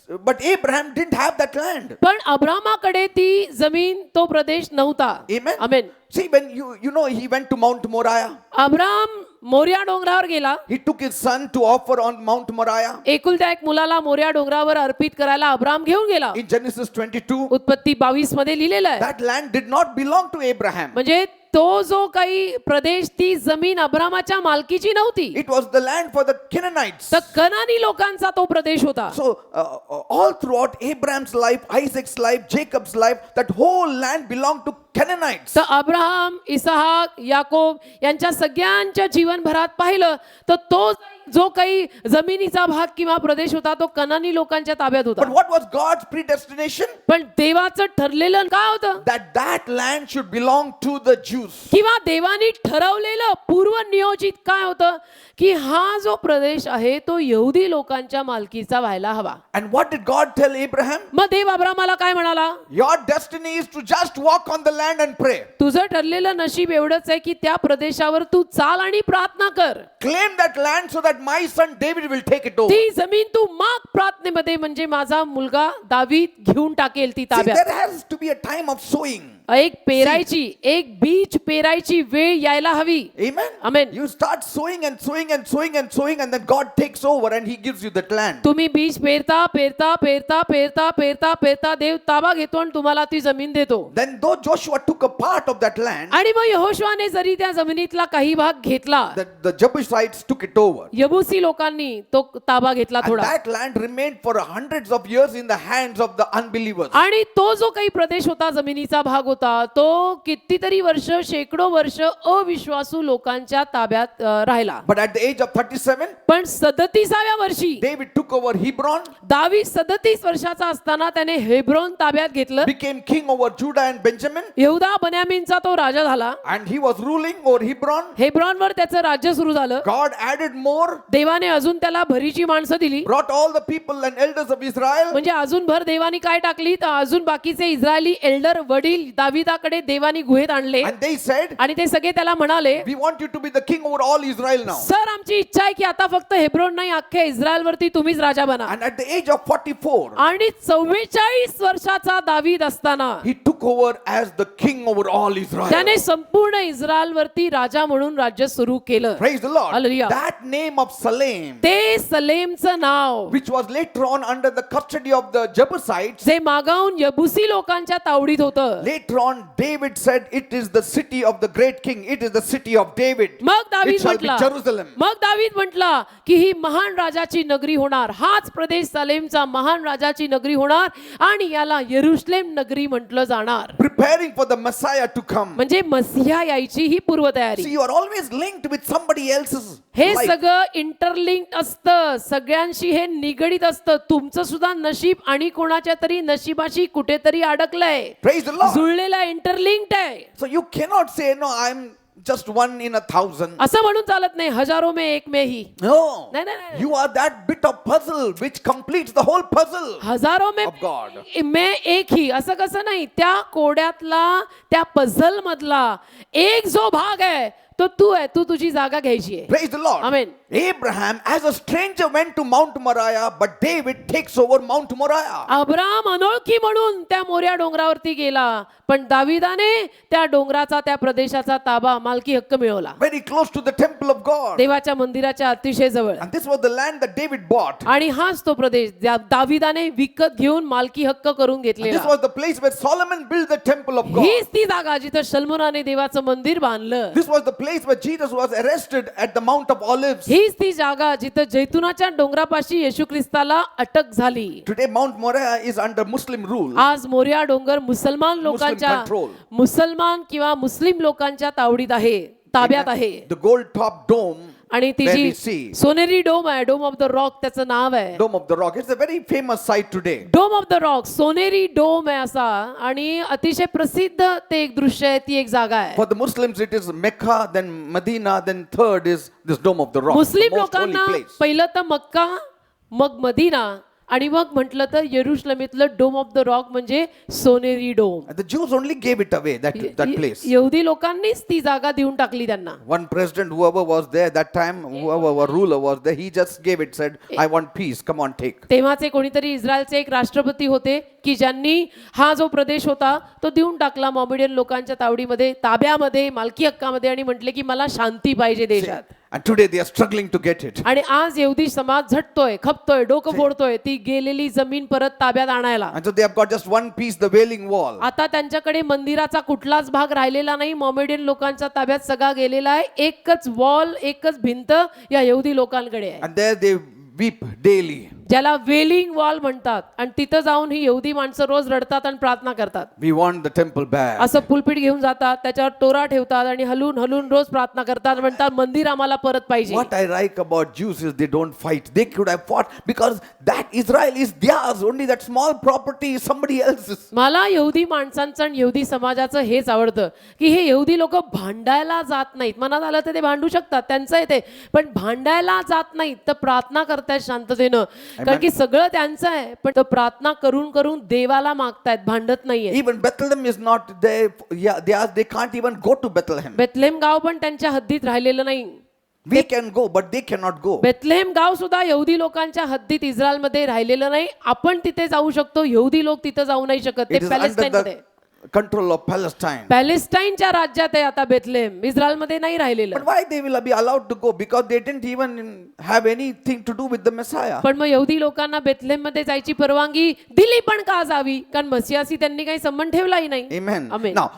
But Abraham didn't have that land. पण अब्रामाकडे ती जमीन, तो प्रदेश नव्हता. Amen. Amen. See, when you know he went to Mount Moriah. Abram Morya डोंगरावर गेला. He took his son to offer on Mount Moriah. एकुलत्या एक मुलाला मोर्या डोंगरावर अर्पित करायला अब्राम घेऊन गेला. In Genesis 22, उत्पत्ती 22 मध्ये लिहिलेलं आहे. that land did not belong to Abraham. म्हणजे तो जो काही प्रदेश, ती जमीन अब्रामाच्या मालकीची नव्हती. It was the land for the Canaanites. तर कनानी लोकांचा तो प्रदेश होता. So all throughout Abraham's life, Isaac's life, Jacob's life, that whole land belonged to Canaanites. तर अब्राहम, इसहाक, याकोब यांच्या सगळ्यांच्या जीवनभरात पाहिलं तर तो जो काही जमिनीचा भाग किंवा प्रदेश होता, तो कनानी लोकांच्या ताब्यात होता. But what was God's predestination? पण देवाचं ठरलेलं काय होतं? That land should belong to the Jews. किंवा देवानी ठरवलेलं पूर्व नियोजित काय होतं की हा जो प्रदेश आहे तो यहुदी लोकांच्या मालकीचा व्हायला हवा. And what did God tell Abraham? मग देव अब्रामाला काय म्हणाला? Your destiny is to just walk on the land and pray. तुझं ठरलेलं नशीब एवढंच आहे की त्या प्रदेशावर तू चाल आणि प्रार्थना कर. Claim that land so that my son David will take it over. ती जमीन तू माग प्रार्थनेमध्ये, म्हणजे माझा मुलगा दावीद घेऊन टाकेल ती See, ताब्यात. there has to be a time of sowing. एक पेरायची एक बीज पेरायची वेळ यायला हवी. Amen. Amen. You start sowing and sowing and sowing and sowing, and then God takes over and He gives you that land. तुम्ही बीज पेरता पेरता पेरता पेरता पेरता पेरता देव ताबा घेतो आणि तुम्हाला ती जमीन देतो. Then though Joshua took a part of that land, आणि मग यहोशुआने जरी त्या जमिनीतला काही भाग घेतला, the Jebusites took it over. यबुसी लोकांनी तो ताबा घेतला And थोडा. that land remained for hundreds of years in the hands of the unbelievers. आणि तो जो काही प्रदेश होता, जमिनीचा भाग होता, तो कितीतरी वर्ष शेकडो वर्ष अविश्वासू लोकांच्या ताब्यात राहिला. But at the age of 37, पण 37व्या वर्षी David took over Hebron, दावीद 37 वर्षाचा असताना त्याने हेब्रोन ताब्यात घेतलं. became king over Judah and Benjamin, यहुदा बन्यामीनचा तो राजा झाला. and he was ruling over Hebron. हेब्रोनवर त्याचं राज्य सुरू झालं. God added more, देवाने अजून त्याला भरीची माणसं दिली. brought all the people and elders of Israel, म्हणजे अजून भर देवानी काय टाकली, तर अजून बाकीचे इस्रायली एल्डर वडील दाविदाकडे देवानी गुहेत आणले. and they said, आणि ते सगळे त्याला म्हणाले, we want you to be the king over all Israel now. Sir आमची इच्छा आहे की आता फक्त हेब्रोन नाही, अख्ख्या इस्रायल वरती तुम्हीच राजा बना. And at the age of 44, आणि 44 वर्षाचा दावीद असताना he took over as the king over all Israel. त्याने संपूर्ण इस्रायल वरती राजा म्हणून राज्य सुरू केलं. Praise the Lord. Hallelujah. That name of Salem, ते सलेमचं नाव which was later on under the custody of the Jebusites, जे मागाहून यबुसी लोकांच्या तावडीत होतं. later on David said it is the city of the great king, it is the city of David, मग it दावीद shall be म्हटला Jerusalem. मग दावीद म्हटला की ही महान राजाची नगरी होणार, हाच प्रदेश सलेमचा महान राजाची नगरी होणार आणि याला यरुशलेम नगरी म्हटलं जाणार. Preparing for the Messiah to come. म्हणजे मसीहा यायची ही पूर्वतयारी. See, you are always linked with somebody else's हे life. सगळं इंटरलिंक्ड असतं, सगळ्यांशी हे निगडीत असतं. तुमचं सुद्धा नशीब आणि कोणाच्या तरी नशिबाशी कुठेतरी अडकलंय, Praise the Lord. जुळलेला इंटरलिंक्ड आहे. So you cannot say, no, I'm just one in 1,000. असं म्हणून चालत नाही, हजारो में एक में ही. No. नाही, नाही, नाही. You are that bit of puzzle which completes the whole puzzle. हजारो में of God. में एक ही, असं कसं नाही. त्या कोड्यातला, त्या पझल मधला एक जो भाग आहे तो तू आहे, तू तुझी जागा घ्यायची आहे. Praise the Lord. Amen. Abraham as a stranger went to Mount Moriah, but David takes over Mount Moriah. Abram अनोळखी म्हणून त्या मोऱ्या डोंगरावरती गेला, पण दाविदाने त्या डोंगराचा, त्या प्रदेशाचा ताबा, मालकी हक्क मिळवला. Very close to the temple of God. देवाच्या मंदिराच्या अतिशय जवळ. And this was the land that David bought. आणि हाच तो प्रदेश दाविदाने विकत घेऊन मालकी हक्क करून And this घेतलेला. was the place where Solomon built the temple of God. हीच ती जागा जिथं शल्मोनाने देवाचं मंदिर बांधलं. This was the place where Jesus was arrested at the Mount of Olives. हीच ती जागा जिथं जैतुनाच्या डोंगरापाशी येशू ख्रिस्ताला अटक झाली. Today Mount Moriah is under Muslim rule. आज मोर्या डोंगर मुसलमान लोकांच्या, control. मुसलमान किंवा मुस्लिम लोकांच्या तावडीत आहे, ताब्यात आहे. The gold top dome, आणि ती where we जी see. सोनेरी डोम आहे, डोम ऑफ द रॉक त्याचं नाव आहे. Dome of the Rock. It's a very famous site today. Dome of the rock, सोनेरी डोम आहे असा, आणि अतिशय प्रसिद्ध ते एक दृश्य आहे, ती एक जागा आहे. For the Muslims it is Mecca, then Medina, then third is this Dome of the Rock. Muslim the most holy लोकांना place. पहिलं तर मक्का, मग मदिना, आणि मग म्हटलं तर यरुशलेमीतलं डोम ऑफ द रॉक म्हणजे सोनेरी dome. And the Jews only gave it away, that place. यहुदी लोकांनीच ती जागा देऊन टाकली त्यांना. One president, whoever was there that time, whoever ruler was there, he just gave it, said, I want peace, come on, take. तेव्हाचे कोणीतरी इस्रायलचे एक राष्ट्रपती होते की ज्यांनी हा जो प्रदेश होता तो देऊन टाकला मॉमेडियन लोकांच्या तावडीमध्ये, ताब्यामध्ये, मालकी हक्कामध्ये, आणि म्हटले की मला शांती पाहिजे देशात. And today they are struggling to get it. आणि आज यहुदी समाज झटतोय, खपतोय, डोकं फोडतोय ती गेलेली जमीन परत ताब्यात आणायला. And so they have got just one piece, the Wailing Wall. आता त्यांच्याकडे मंदिराचा कुठलाच भाग राहिलेला नाही, मॉमेडियन लोकांच्या ताब्यात सगळा गेलेला आहे. एकच वॉल, एकच भिंत या यहुदी लोकांकडे आहे, And there they weep daily. ज्याला वेलिंग वॉल म्हणतात. आणि तिथं जाऊन ही यहुदी माणसं रोज रडतात आणि प्रार्थना करतात. We want the temple back. असं पुलपीठ घेऊन जातात, त्याच्यावर टोरा ठेवतात आणि हलून हलून रोज प्रार्थना करतात, म्हणतात मंदिर आम्हाला परत पाहिजे. What I like about Jews is they don't fight. They could have fought because that Israel is theirs. Only that small property is somebody else's. मला यहुदी माणसांचं आणि यहुदी समाजाचं हेच आवडतं की हे यहुदी लोक भांडायला जात नाहीत. मनात आलं तर ते भांडू शकतात, त्यांचं आहे ते, पण भांडायला जात नाहीत, तर प्रार्थना करतायत शांततेनं. कारण की सगळं त्यांचं आहे, पण तो प्रार्थना करून करून देवाला मागतायत, भांडत नाहीये. Even Bethlehem is not there. Yeah, they can't even go to Bethlehem. Bethlem गाव पण त्यांच्या हद्दीत राहिलेलं नाही. We can go, but they cannot go. Bethlem गाव सुद्धा यहुदी लोकांच्या हद्दीत इस्रायलमध्ये राहिलेलं नाही. आपण तिथे जाऊ शकतो, यहुदी लोक तिथे जाऊ नाही शकत. ते It is under पॅलेस्टाईनमध्ये. control of Palestine. पॅलेस्टाईनच्या राज्यात आहे आता बेथलेम, इस्रायलमध्ये नाही राहिलेलं. But why they will be allowed to go? Because they didn't even have anything to do with the Messiah. पण मग यहुदी लोकांना बेथलेम मध्ये जायची परवानगी दिली पण का जावी? कारण मसियाशी त्यांनी काही संबंध ठेवलाही नाही. Amen. Amen. Now,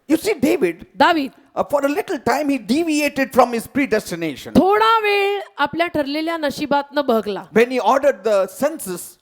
you see, David, दावीद for a little time, he deviated from his predestination. थोडा वेळ आपल्या ठरलेल्या नशिबातनं बहकला. When he ordered the census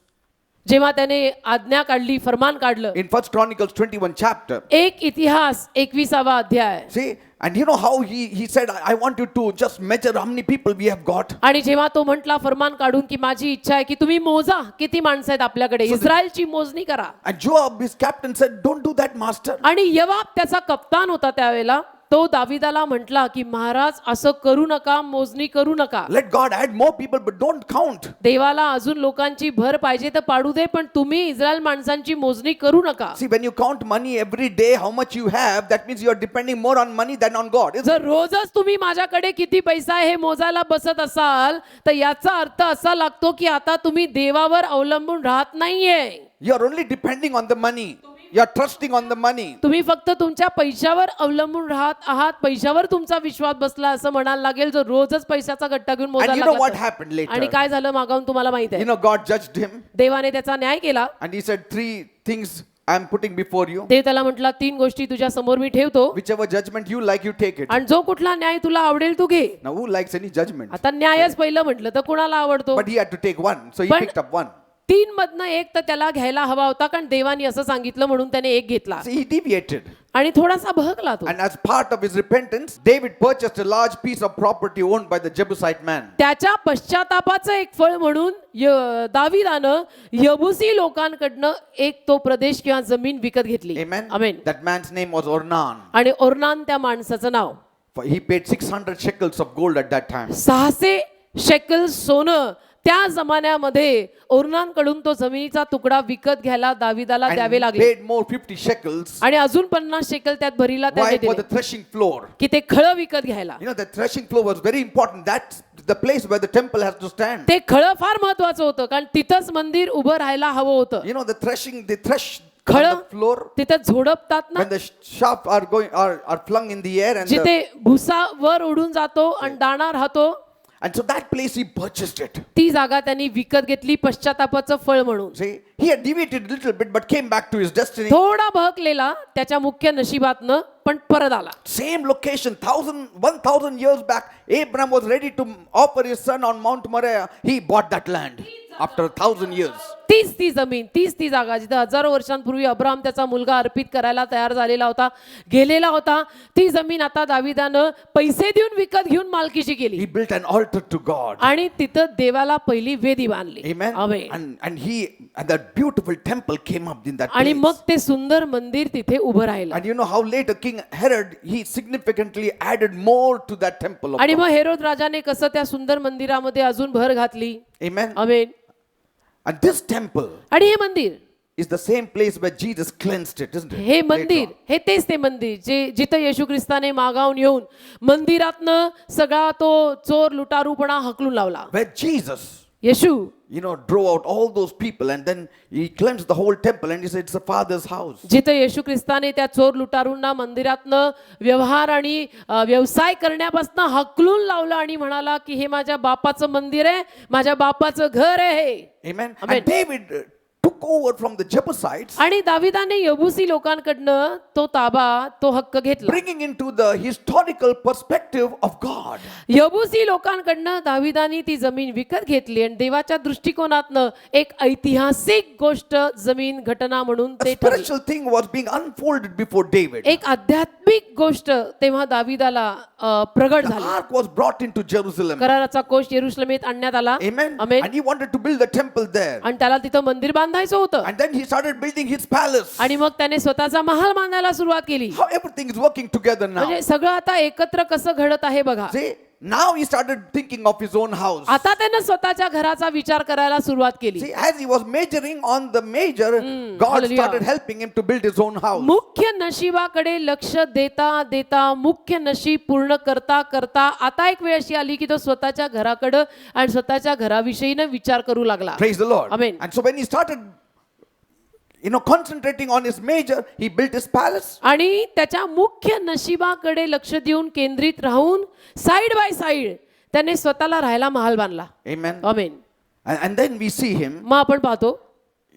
जेव्हा त्याने आज्ञा काढली, फरमान काढलं. in 1 Chronicles 21 chapter, एक इतिहास 21वा अध्याय. see, and you know how he said, I want you to just measure how many people we have got. आणि जेव्हा तो म्हटला फरमान काढून की माझी इच्छा आहे की तुम्ही मोजा किती माणसं आहेत आपल्याकडे, इस्रायलची मोजणी करा. And Joab, his captain, said, don't do that, master. आणि यवाब त्याचा कप्तान होता त्यावेळेला, तो दाविदाला म्हटला की महाराज असं करू नका, मोजणी करू नका. Let God add more people, but don't count. देवाला अजून लोकांची भर पाहिजे तर पाडू दे, पण तुम्ही इस्रायल माणसांची मोजणी करू नका. See, when you count money every day, how much you have, that means you are depending more on money than on God. जर रोजच तुम्ही माझ्याकडे किती पैसा आहे हे मोजायला बसत असाल तर याचा अर्थ असा लागतो की आता तुम्ही देवावर अवलंबून राहत नाहीये. You are only depending on the money. You are trusting on the money. तुम्ही फक्त तुमच्या पैशावर अवलंबून राहत आहात, पैशावर तुमचा विश्वास बसला असं म्हणायला लागेल जर रोजच पैशाचा गट्टा घेऊन And मोजायला you know what लागला. happened later? आणि काय झालं मागाऊन तुम्हाला माहित You आहे. know, God judged him देवाने त्याचा न्याय केला. and he said, 3 things I am putting before you. देव त्याला म्हटला 3 गोष्टी तुझ्या समोर मी ठेवतो Whichever judgment you like, you take it. आणि जो कुठला न्याय तुला आवडेल तू घे. Now, who likes any judgment? आता न्यायच पहिलं म्हटलं तर कुणाला आवडतो? But he had to take one. So he But- picked up one. 3 मधनं एक तर त्याला घ्यायला हवा होता, कारण देवानी असं सांगितलं म्हणून त्याने एक घेतला See, he deviated. आणि थोडासा बहकला तो. And as part of his repentance, David purchased a large piece of property owned by the Jebusite man. त्याच्या पश्चातापाचं एक फळ म्हणून दाविदानं यबुसी लोकांकडनं एक तो प्रदेश किंवा जमीन विकत घेतली. Amen. Amen. That man's name was Ornan. आणि ओर्नान त्या माणसाचं नाव. For he paid 600 shekels of gold at that time. 600 shackle सोनं त्या जमान्यामध्ये ओर्नानकडून तो जमिनीचा तुकडा विकत घ्यायला दाविदाला And द्यावे he लागले. paid more 50 shekels. आणि अजून 50 शेकल त्यात भरीला त्याने Why? For दिले the threshing floor. की ते खळं विकत घ्यायला. You know, the threshing floor was very important. That's the place where the temple has to stand. ते खळं फार महत्वाचं होतं, कारण तिथंच मंदिर उभं राहायला हवं होतं. You know, the threshing, they thresh on खळं the floor. तिथं झोडपतात ना, When the chaff are flung in the air and जिथे भुसा वर उडून जातो आणि दाणा राहतो, and so that place he purchased it. ती जागा त्यांनी विकत घेतली पश्चातापाचं फळ म्हणून. See, he had deviated a little bit but came back to his destiny. थोडा बहकलेला त्याच्या मुख्य नशिबातनं, पण परत आला. Same location, 1,000 years back, Abraham was ready to offer his son on Mount Moriah. He bought that land after 1,000 years. तीच ती जमीन, तीच ती जागा जिथे हजारो वर्षांपूर्वी अब्राम त्याचा मुलगा अर्पित करायला तयार झालेला होता, गेलेला होता, ती जमीन आता दाविदानं पैसे देऊन विकत घेऊन मालकीची केली. He built an altar to God. आणि तिथं देवाला पहिली वेदी बांधली. Amen. Amen. And that beautiful temple came up in that आणि place. मग ते सुंदर मंदिर तिथे उभं राहिलं. And you know how later King Herod, he significantly added more to that temple of आणि God. मग हेरोद राजाने कसं त्या सुंदर मंदिरामध्ये अजून भर घातली. Amen. Amen. And this temple आणि हे मंदिर, is the same place where Jesus cleansed it, isn't it? हे Later मंदिर, on. हे तेच ते मंदिर जे जिथं येशू ख्रिस्ताने मागावून येऊन मंदिरातनं सगळा तो चोर लुटारूपणा हकलून लावला. Where Jesus, Yeshu you know, drove out all those people and then he cleansed the whole temple and he said it's the Father's house. जिथं येशू ख्रिस्ताने त्या चोर लुटारूंना मंदिरातनं व्यवहार आणि व्यवसाय करण्यापासून हकलून लावलं आणि म्हणाला की हे माझ्या बापाचं मंदिर आहे, माझ्या बापाचं घर आहे. Amen. Amen. And David took over from the Jebusites, आणि दाविदाने यबुसी लोकांकडनं तो ताबा, तो हक्क घेतला. bringing into the historical perspective of God. यबुसी लोकांकडनं दाविदानी ती जमीन विकत घेतली आणि देवाच्या दृष्टिकोनातनं एक ऐतिहासिक गोष्ट, जमीन, घटना म्हणून A ते ठरलं. spiritual thing was being unfolded before David. एक आध्यात्मिक गोष्ट तेव्हा दाविदाला प्रगट The झाली. ark was brought into Jerusalem. कराराचा कोश येरुशलेमेत आणण्यात आला. Amen. Amen. And he wanted to build the temple there. आणि त्याला तिथं मंदिर बांधायचं होतं. And then he started building his palace. आणि मग त्याने स्वतःचा महाल बांधायला सुरुवात केली. How everything is working together now. म्हणजे सगळं आता एकत्र कसं घडत आहे बघा. See, now he started thinking of his own house. आता त्यानं स्वतःच्या घराचा विचार करायला सुरुवात केली. See, as he was majoring on the major, God hallelujah. started helping him to build his own house. मुख्य नशिबाकडे लक्ष देता देता, मुख्य नशीब पूर्ण करता करता आता एक वेळ अशी आली की तो स्वतःच्या घराकडं आणि स्वतःच्या घराविषयीनं विचार करू लागला. Praise the Lord. Amen. And so when he started concentrating on his major, he built his palace. आणि त्याच्या मुख्य नशिबाकडे लक्ष देऊन केंद्रित राहून साइड बाय साइड त्याने स्वतःला राहायला महाल बांधला. Amen. Amen. And then we see him, मग आपण पाहतो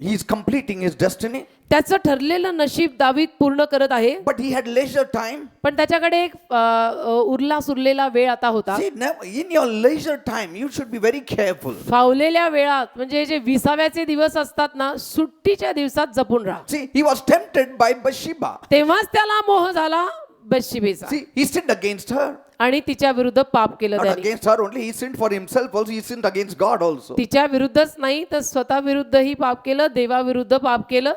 he's completing his destiny, त्याचं ठरलेलं नशीब दावीद पूर्ण करत आहे. but he had leisure time. पण त्याच्याकडे एक उरला सुरलेला वेळ आता होता. See, in your leisure time, you should be very careful. फावलेल्या वेळात म्हणजे जे 20व्याचे दिवस असतात ना, सुट्टीच्या दिवसात जपून राहा. See, he was tempted by Bathsheba. तेव्हाच त्याला मोह झाला बत्शेबेचा. See, he sinned against her. आणि तिच्या विरुद्ध पाप केलं Not त्याने. against her only, he sinned for himself also, he sinned against God also. तिच्या विरुद्धच नाही तर स्वतः विरुद्धही पाप केलं, देवाविरुद्ध पाप केलं.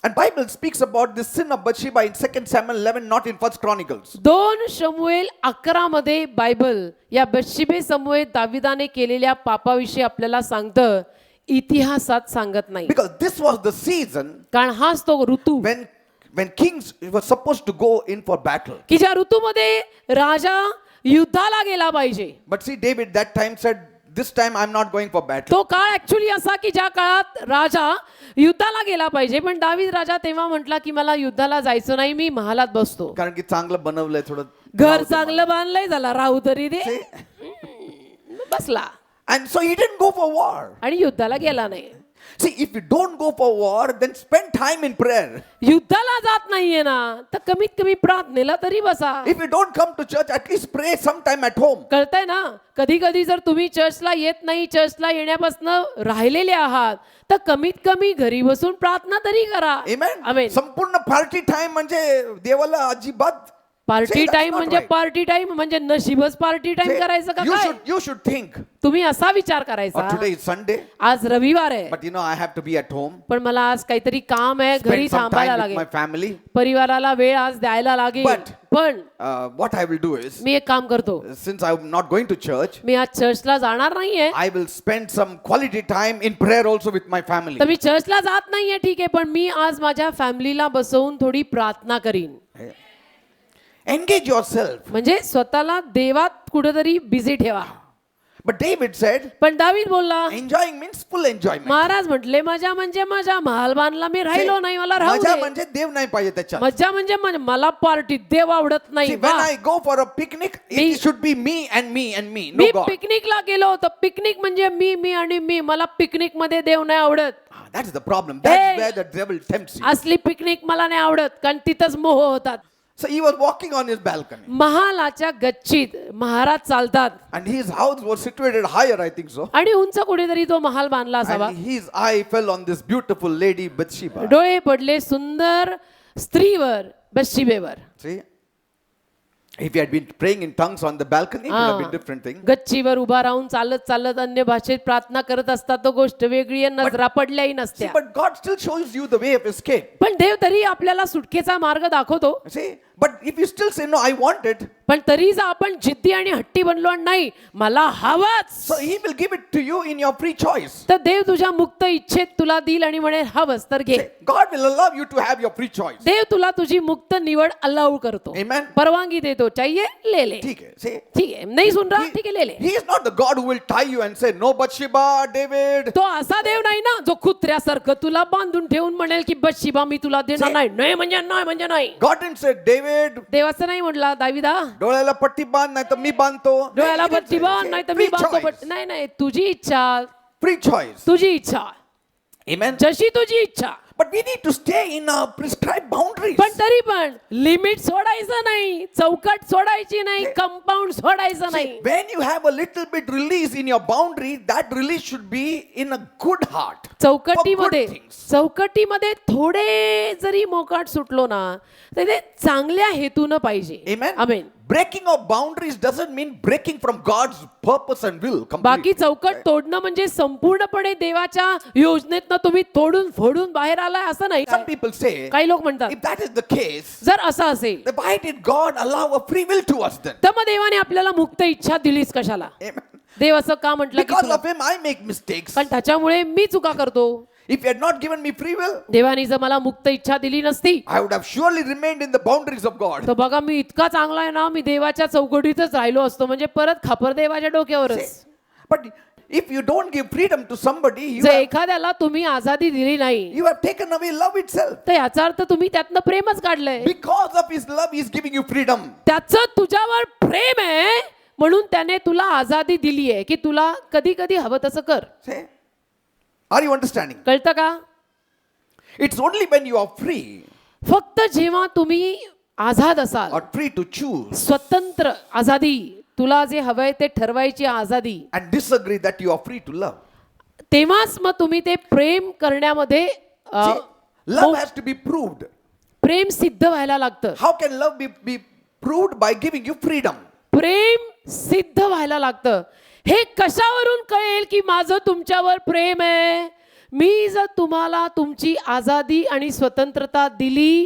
And Bible speaks about this sin of Bathsheba in 2 Samuel 11, not in 1 Chronicles. 2 शमूएल 11 मध्ये बायबल या बत्शेबेसमोर दाविदाने केलेल्या पापाविषयी आपल्याला सांगतं, इतिहासात सांगत नाही. Because this was the season कारण हाच तो ऋतू when kings were supposed to go in for battle. की ज्या ऋतूमध्ये राजा युद्धाला गेला पाहिजे. But see, David that time said, this time I'm not going for battle. तो काळ ऍक्च्युली असा की ज्या काळात राजा युद्धाला गेला पाहिजे, पण दावीद राजा तेव्हा म्हटला की मला युद्धाला जायचं नाही, मी महालात बसतो. कारण की चांगलं बनवलंय थोडं. घर चांगलं बांधलंय, झाला राहू तरी दे. बसला And so he didn't go for war. आणि युद्धाला गेला नाही. See, if you don't go for war, then spend time in prayer. युद्धाला जात नाहीये ना, तर कमीत कमी प्रार्थनेला तरी बसा. If you don't come to church, at least pray sometime at home. कळतंय ना, कधी कधी जर तुम्ही चर्चला येत नाही, चर्चला येण्यापासून राहिलेले आहात, तर कमीत कमी घरी बसून प्रार्थना तरी करा. Amen. आमेन. संपूर्ण पार्टी टाइम म्हणजे देवाला अजिबात पार्टी टाइम म्हणजे पार्टी टाइम म्हणजे नशीबच पार्टी टाइम करायचं का काय? you should think. तुम्ही असा विचार करायचा, Today is Sunday, आज रविवार आहे, but I have to be at home. पण मला आज काहीतरी काम आहे, घरी Spend some थांबायला time with my लागेल, family. परिवाराला वेळ आज द्यायला लागेल. But- पण What I will do is, मी एक काम करतो, since I'm not going to church, मी आज चर्चला जाणार नाहीये, I will spend some quality time in prayer also with my family. तर मी चर्चला जात नाहीये, ठीक आहे, पण मी आज माझ्या फॅमिलीला बसवून थोडी प्रार्थना करीन. Engage yourself. म्हणजे स्वतःला देवात कुठेतरी बिझी ठेवा. But David said, पण दावीद बोलला, enjoying means full enjoyment. Maharaj म्हटले मजा म्हणजे मजा, महाल बांधला मी राहिलो नाही, मला राहू मजा दे. म्हणजे देव नाही पाहिजे त्याच्यात. मजा म्हणजे मला पार्टी देव आवडत नाही. See, when वा. I go for a picnic, me- it should be me and me and me, no me God. पिकनिकला गेलो होतो, पिकनिक म्हणजे मी मी आणि मी, मला पिकनिक मध्ये देव नाही आवडत. That is the problem. That's Hey. where the devil tempts you. असली पिकनिक मला नाही आवडत, कारण तिथंच मोह होतात. So he was walking on his balcony. महालाच्या गच्चीत Maharaj चालतात And his house was situated higher, I think so. आणि उंच कुठेतरी तो महाल बांधला असावा. And his eye fell on this beautiful lady Bathsheba. डोळे पडले सुंदर स्त्रीवर, बत्शेबेवर. See? If he had been praying in tongues on the balcony, it would have been different thing. गच्चीवर उभा राहून चालत चालत अन्य भाषेत प्रार्थना करत असतात, तो गोष्ट वेगळी आहे, नजरा पडल्याही See, नसत्या. but God still shows you the way of escape. पण देव तरी आपल्याला सुटकेचा मार्ग दाखवतो. See? But if you still say, no, I want it, पण तरी जर आपण जिद्दी आणि हट्टी बनलो आणि नाही मला हवाच, so he will give it to you in your free choice. तर देव तुझ्या मुक्त इच्छेत तुला देईल आणि म्हणे हवंच तर घे. See, God will allow you to have your free choice. देव तुला तुझी मुक्त निवड अलाउ करतो, Amen. परवानगी देतो. चाहिए ले ले, ठीक है. See? ठीक है, नहीं सुन रहा, ठीक है ले ले. He is not the God who will tie you and say, no, Bathsheba, David. तो असा देव नाही ना जो कुत्र्यासारखं तुला बांधून ठेवून म्हणेल की बत्शेबा मी तुला देणार नाही, नाही म्हणजे नाही म्हणजे नाही. God didn't say, David, देवाचं नाही म्हटला, दाविदा डोळ्याला पट्टी बांध नाही तर मी बांधतो. डोळ्याला He didn't पट्टी say, बांध नाही तर मी free बांधतो. choice. नाही नाही, तुझी इच्छा, Free choice. तुझी इच्छा, Amen. जशी तुझी इच्छा. But we need to stay in our prescribed boundaries. पण तरी पण लिमिट सोडायचं नाही, चौकट सोडायची नाही, कंपाऊंड सोडायचं नाही. See, when you have a little bit release in your boundary, that release should be in a good heart. चौकटीमध्ये For good things. चौकटीमध्ये थोडे जरी मोकाट सुटलो ना, तर ते चांगल्या हेतून पाहिजे. Amen. Amen. Breaking of boundaries doesn't mean breaking from God's purpose and will बाकी completely. चौकट तोडणं म्हणजे संपूर्णपणे देवाच्या योजनेतनं तुम्ही तोडून फोडून बाहेर आलाय असं नाही. Some people say, काही लोक म्हणतात if that is the case, जर असं असेल then why did God allow a free will to us then? तर मग देवाने आपल्याला मुक्त इच्छा दिलीच कशाला? Amen. देव असं का म्हटलं की Because तुला- of him, I make mistakes. पण त्याच्यामुळे मी चुका करतो. If he had not given me free will, देवाने जर मला मुक्त इच्छा दिली नसती, I would have surely remained in the boundaries of God. तर बघा मी इतका चांगला आहे ना, मी देवाच्या चौकटीतच राहिलो असतो. म्हणजे परत खापर देवाच्या डोक्यावरच. But if you don't give freedom to somebody, जर एखाद्याला तुम्ही आझादी दिली नाही you have taken away love itself. तर याचा अर्थ तुम्ही त्यातनं प्रेमच काढलंय. Because of his love, he is giving you freedom. त्याचं तुझ्यावर प्रेम आहे म्हणून त्याने तुला आझादी दिली आहे की तुला कधी कधी हवं तसं कर. Say, are you understanding? कळतं का? It's only when you are free फक्त जेव्हा तुम्ही आझाद असाल, or free to choose स्वतंत्र आझादी, तुला जे हवंय ते ठरवायची आझादी, and disagree that you are free to love. तेव्हाच मग तुम्ही ते प्रेम करण्यामध्ये See, love has to be proved. प्रेम सिद्ध व्हायला लागतं. How can love be proved? By giving you freedom. प्रेम सिद्ध व्हायला लागतं. हे कशावरून कळेल की माझं तुमच्यावर प्रेम आहे? मी जर तुम्हाला तुमची आझादी आणि स्वतंत्रता दिली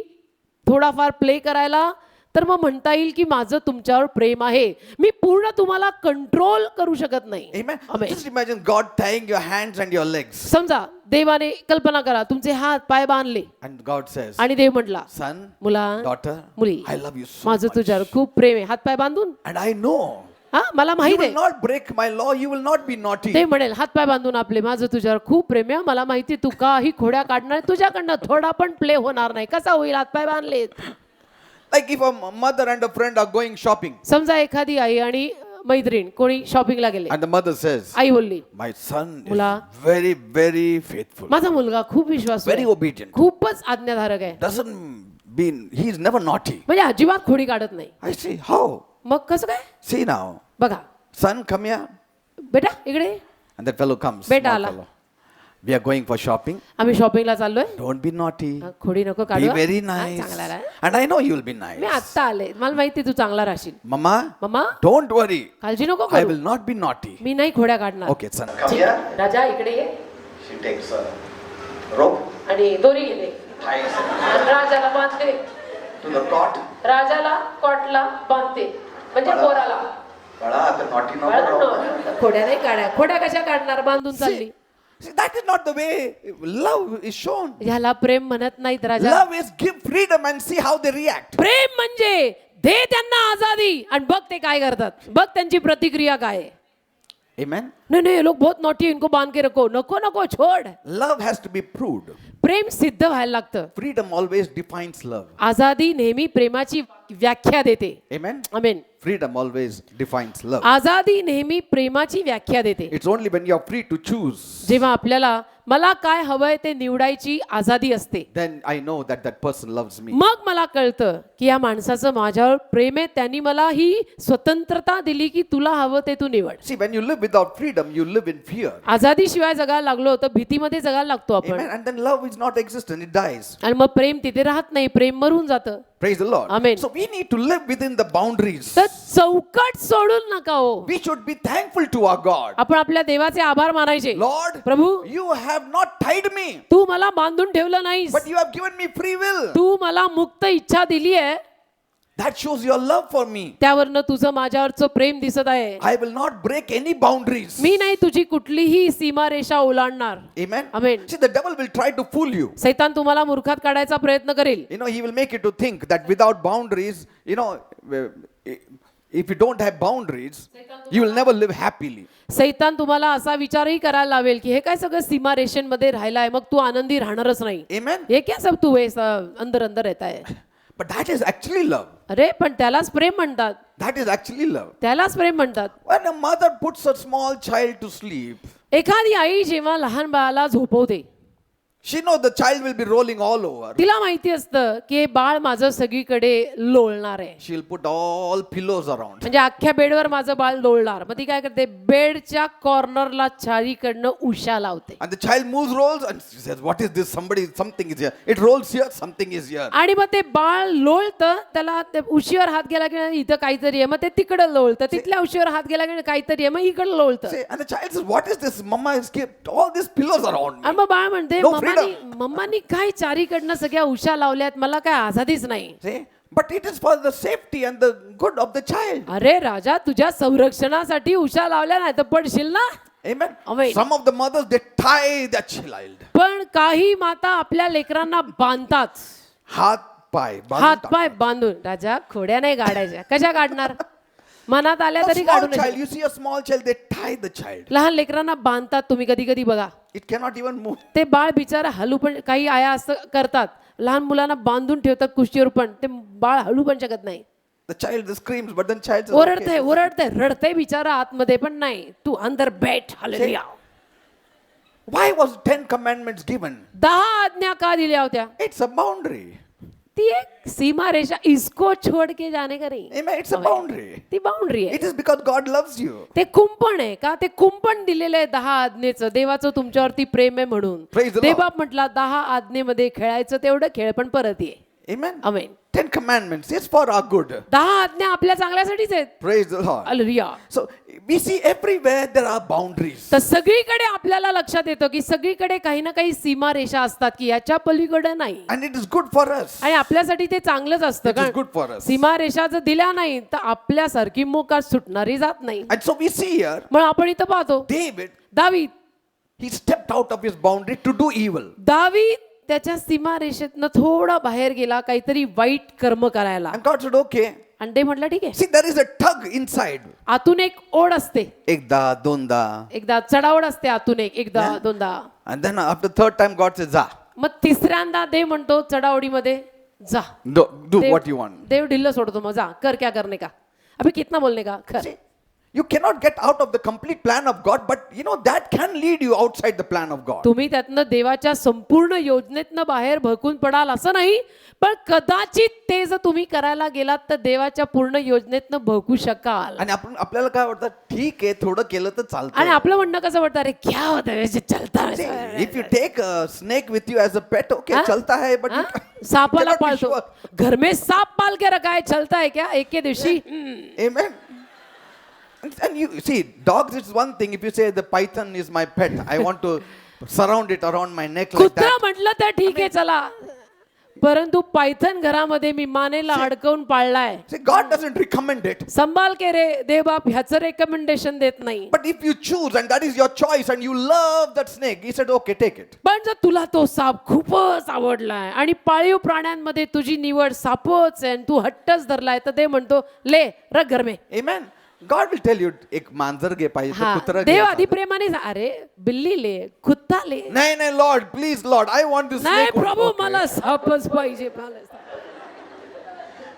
थोडाफार प्ले करायला, तर मग म्हणता येईल की माझं तुमच्यावर प्रेम आहे. मी पूर्ण तुम्हाला कंट्रोल करू शकत नाही. Amen. Amen. Just imagine God tying your hands and your legs. समजा देवाने कल्पना करा तुमचे हात पाय बांधले And God says, आणि देव म्हटला, son, मुला daughter, मुली, I love you so माझं much. तुझ्यावर खूप प्रेम आहे. हात पाय बांधून And I know हा मला you माहित will आहे. not break my law. You will not be naughty. ते म्हणेल हात पाय बांधून आपले, माझं तुझ्यावर खूप प्रेम आहे, मला माहिती तू काही खोड्या काढणार, तुझ्याकडनं थोडा पण प्ले होणार नाही. कसा होईल? हात पाय बांधलेत. Like if a mother and a friend are going shopping समजा एखादी आई आणि मैत्रीण कोणी शॉपिंगला गेले, and the mother says, आई बोलली, my son is मुला, very, very faithful, माझा मुलगा खूप विश्वासू very आहे, obedient. खूपच आज्ञाधारक आहे, Doesn't mean he is never naughty. म्हणजे अजिबात खोडी काढत नाही. I say, how? मग कसं काय? See now, बघा, son, come here. बेटा इकडे. And that fellow comes. Beta small ala. fellow. We are going for shopping. आम्ही शॉपिंगला चाललोय. Don't be naughty. खोडी नको Be काढू. very हा, nice. चांगला राहा. And I know you will be nice. मी आत्ता आले, मला माहिती तू चांगला राहशील. Mama, mama don't worry. काळजी नको I करू, will not be naughty. मी नाही खोड्या काढणार. Okay, son, come here. राजा इकडे ये. She takes a rope, आणि दोरी गेले ties it आणि राजाला बांधते. to the cot. राजाला कॉटला बांधते, म्हणजे पोराला. Bada, the naughty no बाळा, bro. नो, खोड्या नाही काढ्या. खोड्या कशा काढणार? बांधून चालली. See, that is not the way love is shown. ह्याला प्रेम म्हणत नाहीत राजा. Love is give freedom and see how they react. प्रेम म्हणजे दे त्यांना आजादी आणि बघ ते काय करतात, बघ त्यांची प्रतिक्रिया काय आहे. Amen. नहीं नहीं ये लोग बहुत नॉटी है, इनको बांध के रखो. नको नको छोड़. Love has to be proved. प्रेम सिद्ध व्हायला लागतं. Freedom always defines love. आजादी नेहमी प्रेमाची व्याख्या देते. Amen. आमेन. Freedom always defines love. आजादी नेहमी प्रेमाची व्याख्या देते. It's only when you are free to choose, जेव्हा आपल्याला मला काय हवंय ते निवडायची आजादी असते, then I know that that person loves me. मग मला कळतं की या माणसाचं माझ्यावर प्रेम आहे. त्यांनी मला ही स्वतंत्रता दिली की तुला हवं ते तू निवड. See, when you live without freedom, you live in fear. आजादी शिवाय जगायला लागलो तर भीतीमध्ये जगायला लागतो आपण. Amen. And then love is not existent, it dies. आणि मग प्रेम तिथे राहत नाही, प्रेम मरून जातं. Praise the Lord. Amen. So we need to live within the boundaries. तर चौकट सोडून नका हो. We should be thankful to our God. आपण आपल्या देवाचे आभार मानायचे. Lord, Prabhu, you have not tied me, तू मला बांधून ठेवलं नाहीस, but you have given me free will. तू मला मुक्त इच्छा दिली आहे. That shows your love for me. त्यावरनं तुझं माझ्यावरचं प्रेम दिसत आहे. I will not break any boundaries. मी नाही तुझी कुठलीही सीमारेषा ओलांडणार. Amen. Amen. See, the devil will try to fool you. सैतान तुम्हाला मूर्खात काढायचा प्रयत्न करेल. You know, he will make you to think that without boundaries, you know, if you don't have boundaries, you will never live happily. सैतान तुम्हाला असा विचारही करायला लावेल की हे काय सगळं सीमारेषेमध्ये राहिलाय, मग तू आनंदी राहणारच नाही. Amen. हे क्या सब तू अंदर अंदर रहता है. But that is actually love. अरे पण त्यालाच प्रेम म्हणतात. That is actually love. त्यालाच प्रेम म्हणतात. When a mother puts a small child to sleep, एखादी आई जेव्हा लहान बाळाला झोपवते, she knows the child will be rolling all over. तिला माहिती असतं की हे बाळ माझं सगळीकडे लोळणार आहे. She'll put all pillows around. म्हणजे अख्ख्या बेडवर माझं बाळ लोळणार. मग ती काय करते, बेडच्या कॉर्नरला चारीकडनं उशा लावते. And the child moves, rolls, and she says, "What is this? Something is here." It rolls here, something is here. आणि मग ते बाळ लोळतं, त्याला ते उशीवर हात गेला की इथं काहीतरी आहे, मग ते तिकडं लोळतं, तिथल्या उशीवर हात गेला की काहीतरी आहे, मग इकडं लोळतं. Say, and the child says, "What is this? Mama has kept all these pillows around me." आणि मग बाळ म्हणते, No मम्मानी काय चारीकडनं सगळ्या उशा लावल्यात, मला काय आझादीच नाही. See, but it is for the safety and the good of the child. अरे राजा, तुझ्या संरक्षणासाठी उशा लावल्या नाही तर पडशील ना. Amen. Amen. Some of the mothers, they tie their child. पण काही माता आपल्या लेकरांना बांधतात, हात पाय बांधून हात पाय बांधून. राजा, खोड्या नाही काढायच्या. कशा काढणार? मनात आल्या A तरी small काढू नये. child, you see a small child, they tie the child. लहान लेकरांना बांधतात तुम्ही कधी कधी बघा. It cannot even move. ते बाळ बिचारा हलू पण, काही आया असं करतात, लहान मुलांना बांधून ठेवतात कुशीवर, पण ते बाळ हलू पण शकत नाही. The child screams, but then child says, ओरडतंय okay. ओरडतंय रडतंय बिचारा आतमध्ये, पण नाही, तू अंदर बैठ. Hallelujah. Why was 10 commandments given? 10 आज्ञा का दिल्या होत्या? It's a boundary. ती एक सीमा रेषा, इसको छोड़ के जाने का नाही. Amen. It's a boundary. ती बाउंड्री आहे. It is because God loves you. ते कुंपण आहे का? ते कुंपण दिलेलं आहे 10 आज्ञेचं, देवाचं तुमच्यावरती प्रेम आहे म्हणून. Praise the Lord. देवबाप म्हटला 10 आज्ञेमध्ये खेळायचं तेवढं खेळ, पण परत ये. Amen. Amen. 10 commandments. It's for our good. 10 आज्ञा आपल्या चांगल्यासाठीच आहेत. Praise the Lord. Hallelujah. So we see everywhere there are boundaries. तर सगळीकडे आपल्याला लक्षात येतं की सगळीकडे काही ना काही सीमा रेषा असतात की याच्या पलीकडे नाही. And it is good for us. आणि आपल्यासाठी ते चांगलंच असतं. It is कारण good for us. सीमा रेषा जर दिल्या नाही तर आपल्यासारखी मोकार सुटणारी जात नाही. And so we see here, मग आपण इथं पाहतो David, दावीद he stepped out of his boundary to do evil. दावीद त्याच्या सीमा रेषेतनं थोडा बाहेर गेला काहीतरी वाईट कर्म करायला. And God said, okay. आणि ते म्हटलं ठीक आहे. See, there is a tug inside. आतून एक ओढ असते, Ekda, donda. एकदा चढावड असते आतून एकदा दोनदा. And then after third time, God says, Za. मग तिसऱ्यांदा देव म्हणतो चढावडीमध्ये जा. Do Dev- what you want. देव ढिल्ल सोडतो, मग जा, कर क्या करने का, अभी कितना बोलने का, कर. See, you cannot get out of the complete plan of God, but you know that can lead you outside the plan of God. तुम्ही त्यातनं देवाच्या संपूर्ण योजनेतनं बाहेर भडकून पडाल असं नाही, पण कदाचित ते जर तुम्ही करायला गेलात तर देवाच्या पूर्ण योजनेतनं भडकू शकाल. आणि आपल्याला काय वाटतं, ठीक आहे थोडं केलं तर आणि चालतं. आपलं म्हणणं कसं वाटतं, अरे क्या होता है, चलता See, है. if you take a snake with you as a pet, okay, हाँ? चलता है, but हाँ? you सांपाला cannot be पाळतो, sure. घर में सांप पाल के रखा है, चलता है क्या एक के दिवशी. Amen. And you see, dogs is one thing. If you say the python is my pet, I want to surround it around my neck like कुत्रा that. म्हटलं तर ठीक आहे चला, परंतु पायथन घरामध्ये मी मानेला अडकवून पाळलाय. See, God doesn't recommend it. संभाल के रे देवबाप ह्याचं रेकमेंडेशन देत नाही. But if you choose and that is your choice and you love that snake, he said, okay, take it. पण जर तुला तो साप खूपच आवडलाय आणि पाळीव प्राण्यांमध्ये तुझी निवड सापच आहे आणि तू हट्टच धरलाय, तर ते म्हणतो ले रख घर में. Amen. God will tell you, एक मांजर घे पाहिजे तर हा, कुत्रा घे. देव आधी प्रेमाने अरे बिल्ली ले, कुत्ता ले. नाही नाही, Lord, please, Lord, I want this नाही snake. प्रभू Okay. मला सापच पाहिजे, I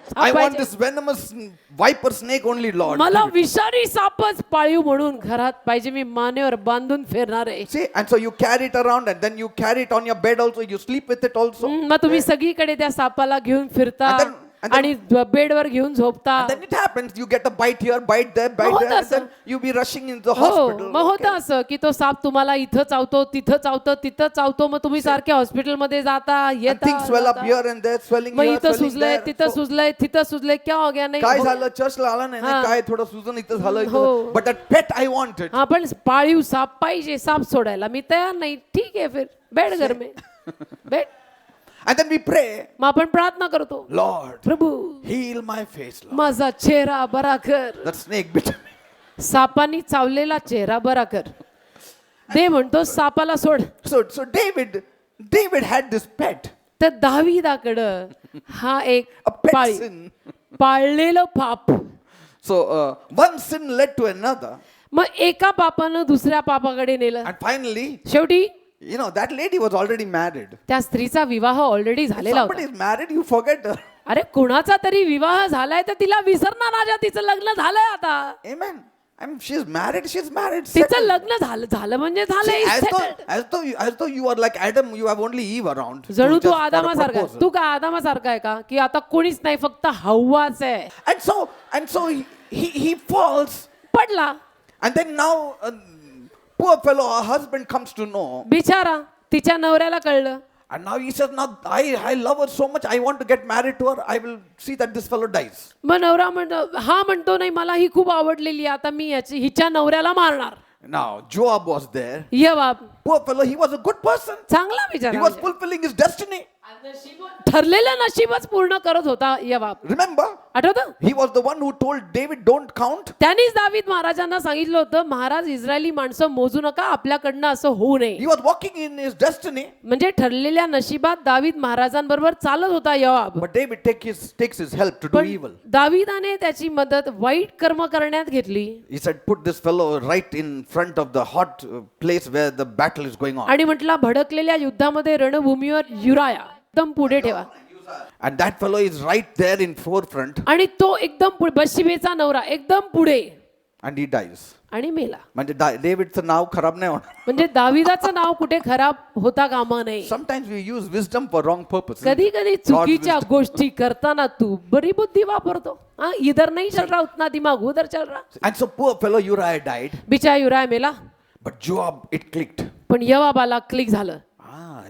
साप want पाहिजे. this venomous viper snake only, Lord. मला विषारी सापच पाळीव म्हणून घरात पाहिजे, मी मानेवर बांधून फिरणार आहे. See, and so you carry it around and then you carry it on your bed also, you sleep with it also. मग तुम्ही सगळीकडे त्या सापाला घेऊन फिरता And then- आणि बेडवर घेऊन झोपता. And then it happens, you get a bite here, bite there, bite होतं there, and असं. then you be rushing into the हो, hospital. मग होतं Okay. असं की तो साप तुम्हाला इथं चावतो, तिथं चावतो, तिथं चावतो, मग तुम्ही सारखे हॉस्पिटलमध्ये जाता And येता things swell up जाता. here and there, swelling मग here, इथं swelling सुजलंय, there. तिथं So, सुजलंय, तिथं सुजलंय, क्या हो गया, नाही काय हो. झालं, चर्चला आला नाही, हा. काय थोडं सुजन इथं झालं हो. इथं. But that pet I wanted. हा, पण पाळीव साप पाहिजे, साप सोडायला मी तयार नाही. ठीक आहे, फिर बैठ घर में बैठ. And then we pray, मग आपण प्रार्थना करतो, Lord, Prabhu heal my face, Lord. माझा चेहरा बरा कर. That snake bit me. सापानी चावलेला चेहरा बरा कर. दे म्हणतो सापाला सोड. So David had this pet, तर दाविदाकडं हा एक a pet पाळी sin. पाळलेलं पाप. So one sin led to another, मग एका पापानं दुसऱ्या पापाकडे नेलं. and finally, शेवटी you know, that lady was already married. त्या स्त्रीचा विवाह ऑलरेडी झालेला Somebody होता. is married, you forget her. अरे कुणाचा तरी विवाह झालाय तर तिला विसरणार ना, ज्या तिचं लग्न झालंय आता. Amen. I mean, she's married. तिचं settled. लग्न झालं म्हणजे See, झालंय. as though you are like Adam, you have only Eve around. to जणू just तू for a आदामासारखा आहे. proposal. तू काय आदामासारखा आहे का की आता कोणीच नाही, फक्त हव्वाच आहे. And so he falls, पडला and then now poor fellow, her husband comes to know, बिचारा, तिच्या नवऱ्याला कळलं. and now he says, now I love her so much, I want to get married to her. I will see that this fellow dies. मग नवरा म्हणतो नाही, मला ही खूप आवडलेली आहे, आता मी हिच्या नवऱ्याला मारणार. Now Joab was there. ये बाप, Poor fellow, he was a good person. चांगला He विचार. was fulfilling his destiny. ठरलेलं नशीबच पूर्ण करत होता यवाब. Remember, आठवतं? he was the one who told David, don't count. त्यांनीच दावीद महाराजांना सांगितलं होतं, महाराज इस्रायली माणसं मोजू नका, आपल्याकडनं असं होऊ नये. He was walking in his destiny, म्हणजे ठरलेल्या नशिबात दावीद महाराजांबरोबर चालत होता यवाब. but David takes his help to do पण evil. दावीदाने त्याची मदत वाईट कर्म करण्यात घेतली He said, put this fellow right in front of the hot place where the battle is going on. आणि म्हटला, भडकलेल्या युद्धामध्ये रणभूमीवर युराया एकदम पुढे ठेवा. And that fellow is right there in forefront, आणि तो एकदम बशिबेचा नवरा एकदम पुढे, and he dies. आणि मेला. म्हणजे डेव्हिडचं नाव खराब नाही होणार. म्हणजे दाविदाचं नाव कुठे खराब होता कामा नये. Sometimes we use wisdom for wrong purposes. कधी कधी चुकीच्या गोष्टी करताना तू बरी बुद्धी वापरतो. इधर नाही चल रहा उतना दिमाग उधर चल रहा. And so poor fellow Uriah died, बिचारा युराया मेला. but Joab, it clicked. पण यवाबाला क्लिक झालं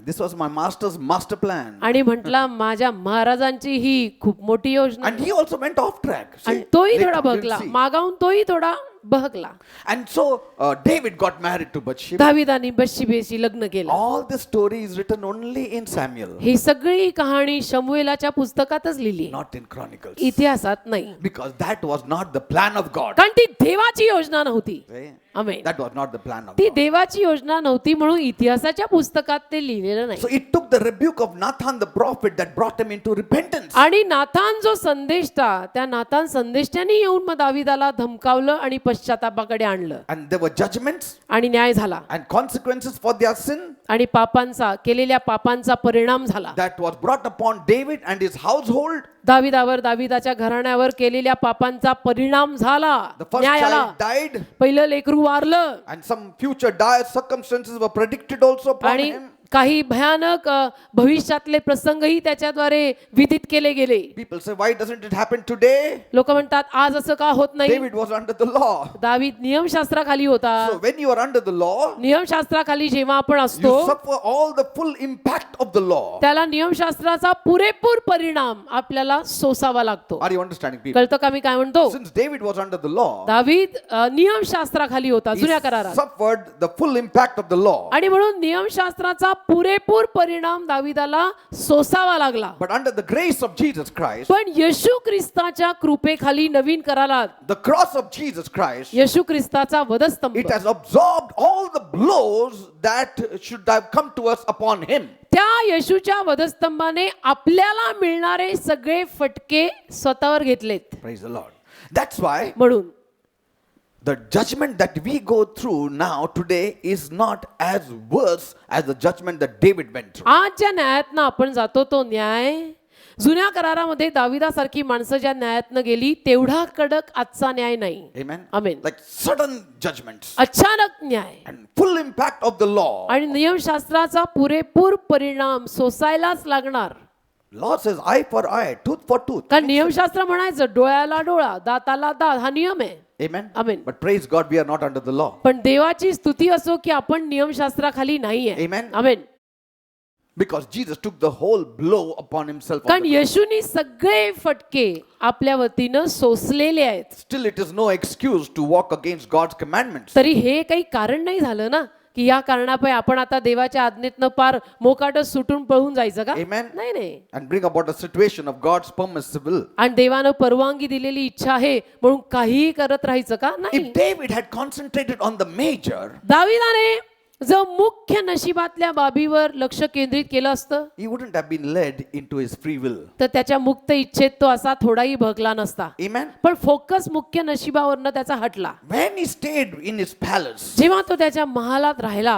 This was my master's master plan. आणि म्हटला, माझ्या महाराजांची ही खूप मोठी योजना. And he also went off track. See, आणि तोही later थोडा we'll बहकला, see. मागाहून तोही थोडा बहकला. And so David got married to Bathsheba. दाविदाने बशिबेशी लग्न केलं. All this story is written only in Samuel, ही सगळी कहाणी शमूएलाच्या पुस्तकातच लिहिली, not in Chronicles. इतिहासात नाही. Because that was not the plan of God. कारण ती देवाची योजना नव्हती. See? Amen. That was not the plan of ती God. देवाची योजना नव्हती म्हणून इतिहासाच्या पुस्तकात ते लिहिलेलं नाही. So it took the rebuke of Nathan the prophet that brought him into repentance. आणि नाथान जो संदेष्टा, त्या नाथान संदेष्ट्याने येऊन मग दाविदाला धमकावलं आणि पश्चातापाकडे आणलं. And there were judgments आणि न्याय झाला and consequences for their sin आणि पापांचा, केलेल्या पापांचा परिणाम झाला. that was brought upon David and his household. दाविदावर, दाविदाच्या घराण्यावर केलेल्या पापांचा परिणाम झाला. The first न्याय आला. child died, पहिलं लेकरू वारलं and some future dire circumstances were predicted also upon आणि him. काही भयानक भविष्यातले प्रसंगही त्याच्याद्वारे विदित केले गेले. People say, why doesn't it happen today? लोक म्हणतात, आज असं का होत नाही? David was under the law. दावीद नियमशास्त्राखाली होता. So when you are under the law, नियमशास्त्राखाली जेव्हा आपण you असतो, suffer all the full impact of the law. त्याला नियमशास्त्राचा पुरेपूर परिणाम आपल्याला सोसावा लागतो. Are you understanding, people? कळतं का मी काय म्हणतो? Since David was under the law, दावीद नियमशास्त्राखाली होता, he जुन्या करारात. suffered the full impact of the law. आणि म्हणून नियमशास्त्राचा पुरेपूर परिणाम दाविदाला सोसावा लागला. But under the grace of Jesus Christ, पण येशू ख्रिस्ताच्या कृपेखाली, नवीन करारात the cross of Jesus Christ, येशू ख्रिस्ताचा वधस्तंभ, it has absorbed all the blows that should have come to us upon him. त्या येशूच्या वधस्तंभाने आपल्याला मिळणारे सगळे फटके स्वतःवर घेतलेत. Praise the Lord. That's why म्हणून the judgment that we go through now today is not as worse as the judgment that David went through. आज ज्या न्यायातनं आपण जातो तो न्याय, जुन्या करारामध्ये दाविदासारखी माणसं ज्या न्यायातनं गेली तेवढा कडक आजचा न्याय नाही. Amen. आमेन. Like sudden judgments अचानक न्याय and full impact of the law. आणि नियमशास्त्राचा पुरेपूर परिणाम सोसायलाच लागणार. Law says eye for eye, tooth for tooth. कारण नियमशास्त्र म्हणायचं डोळ्याला डोळा, दाताला दात, हा नियम आहे. Amen. Amen. But praise God, we are not under the law. पण देवाची स्तुती असो की आपण नियमशास्त्राखाली नाहीये. Amen. Amen. Because Jesus took the whole blow upon himself. on कारण the cross. येशूनी सगळे फटके आपल्या वतीनं सोसलेले आहेत. Still, it is no excuse to walk against God's commandments. तरी हे काही कारण नाही झालं ना की या कारणापायी आपण आता देवाच्या आज्ञेतनं पार मोकाटच सुटून पळून जायचं का? Amen. नाही नाही. And bring about a situation of God's permissible. आणि देवानं परवानगी दिलेली इच्छा आहे म्हणून काहीही करत राहायचं का? नाही. If David had concentrated on the major, दाविदाने जर मुख्य नशिबातल्या बाबीवर लक्ष केंद्रित केलं असतं he wouldn't have been led into his free will. तर त्याच्या मुक्त इच्छेत तो असा थोडाही भगला नसता. Amen. पण फोकस मुख्य नशिबावरनं त्याचा हटला. When he stayed in his palace, जेव्हा तो त्याच्या महालात राहिला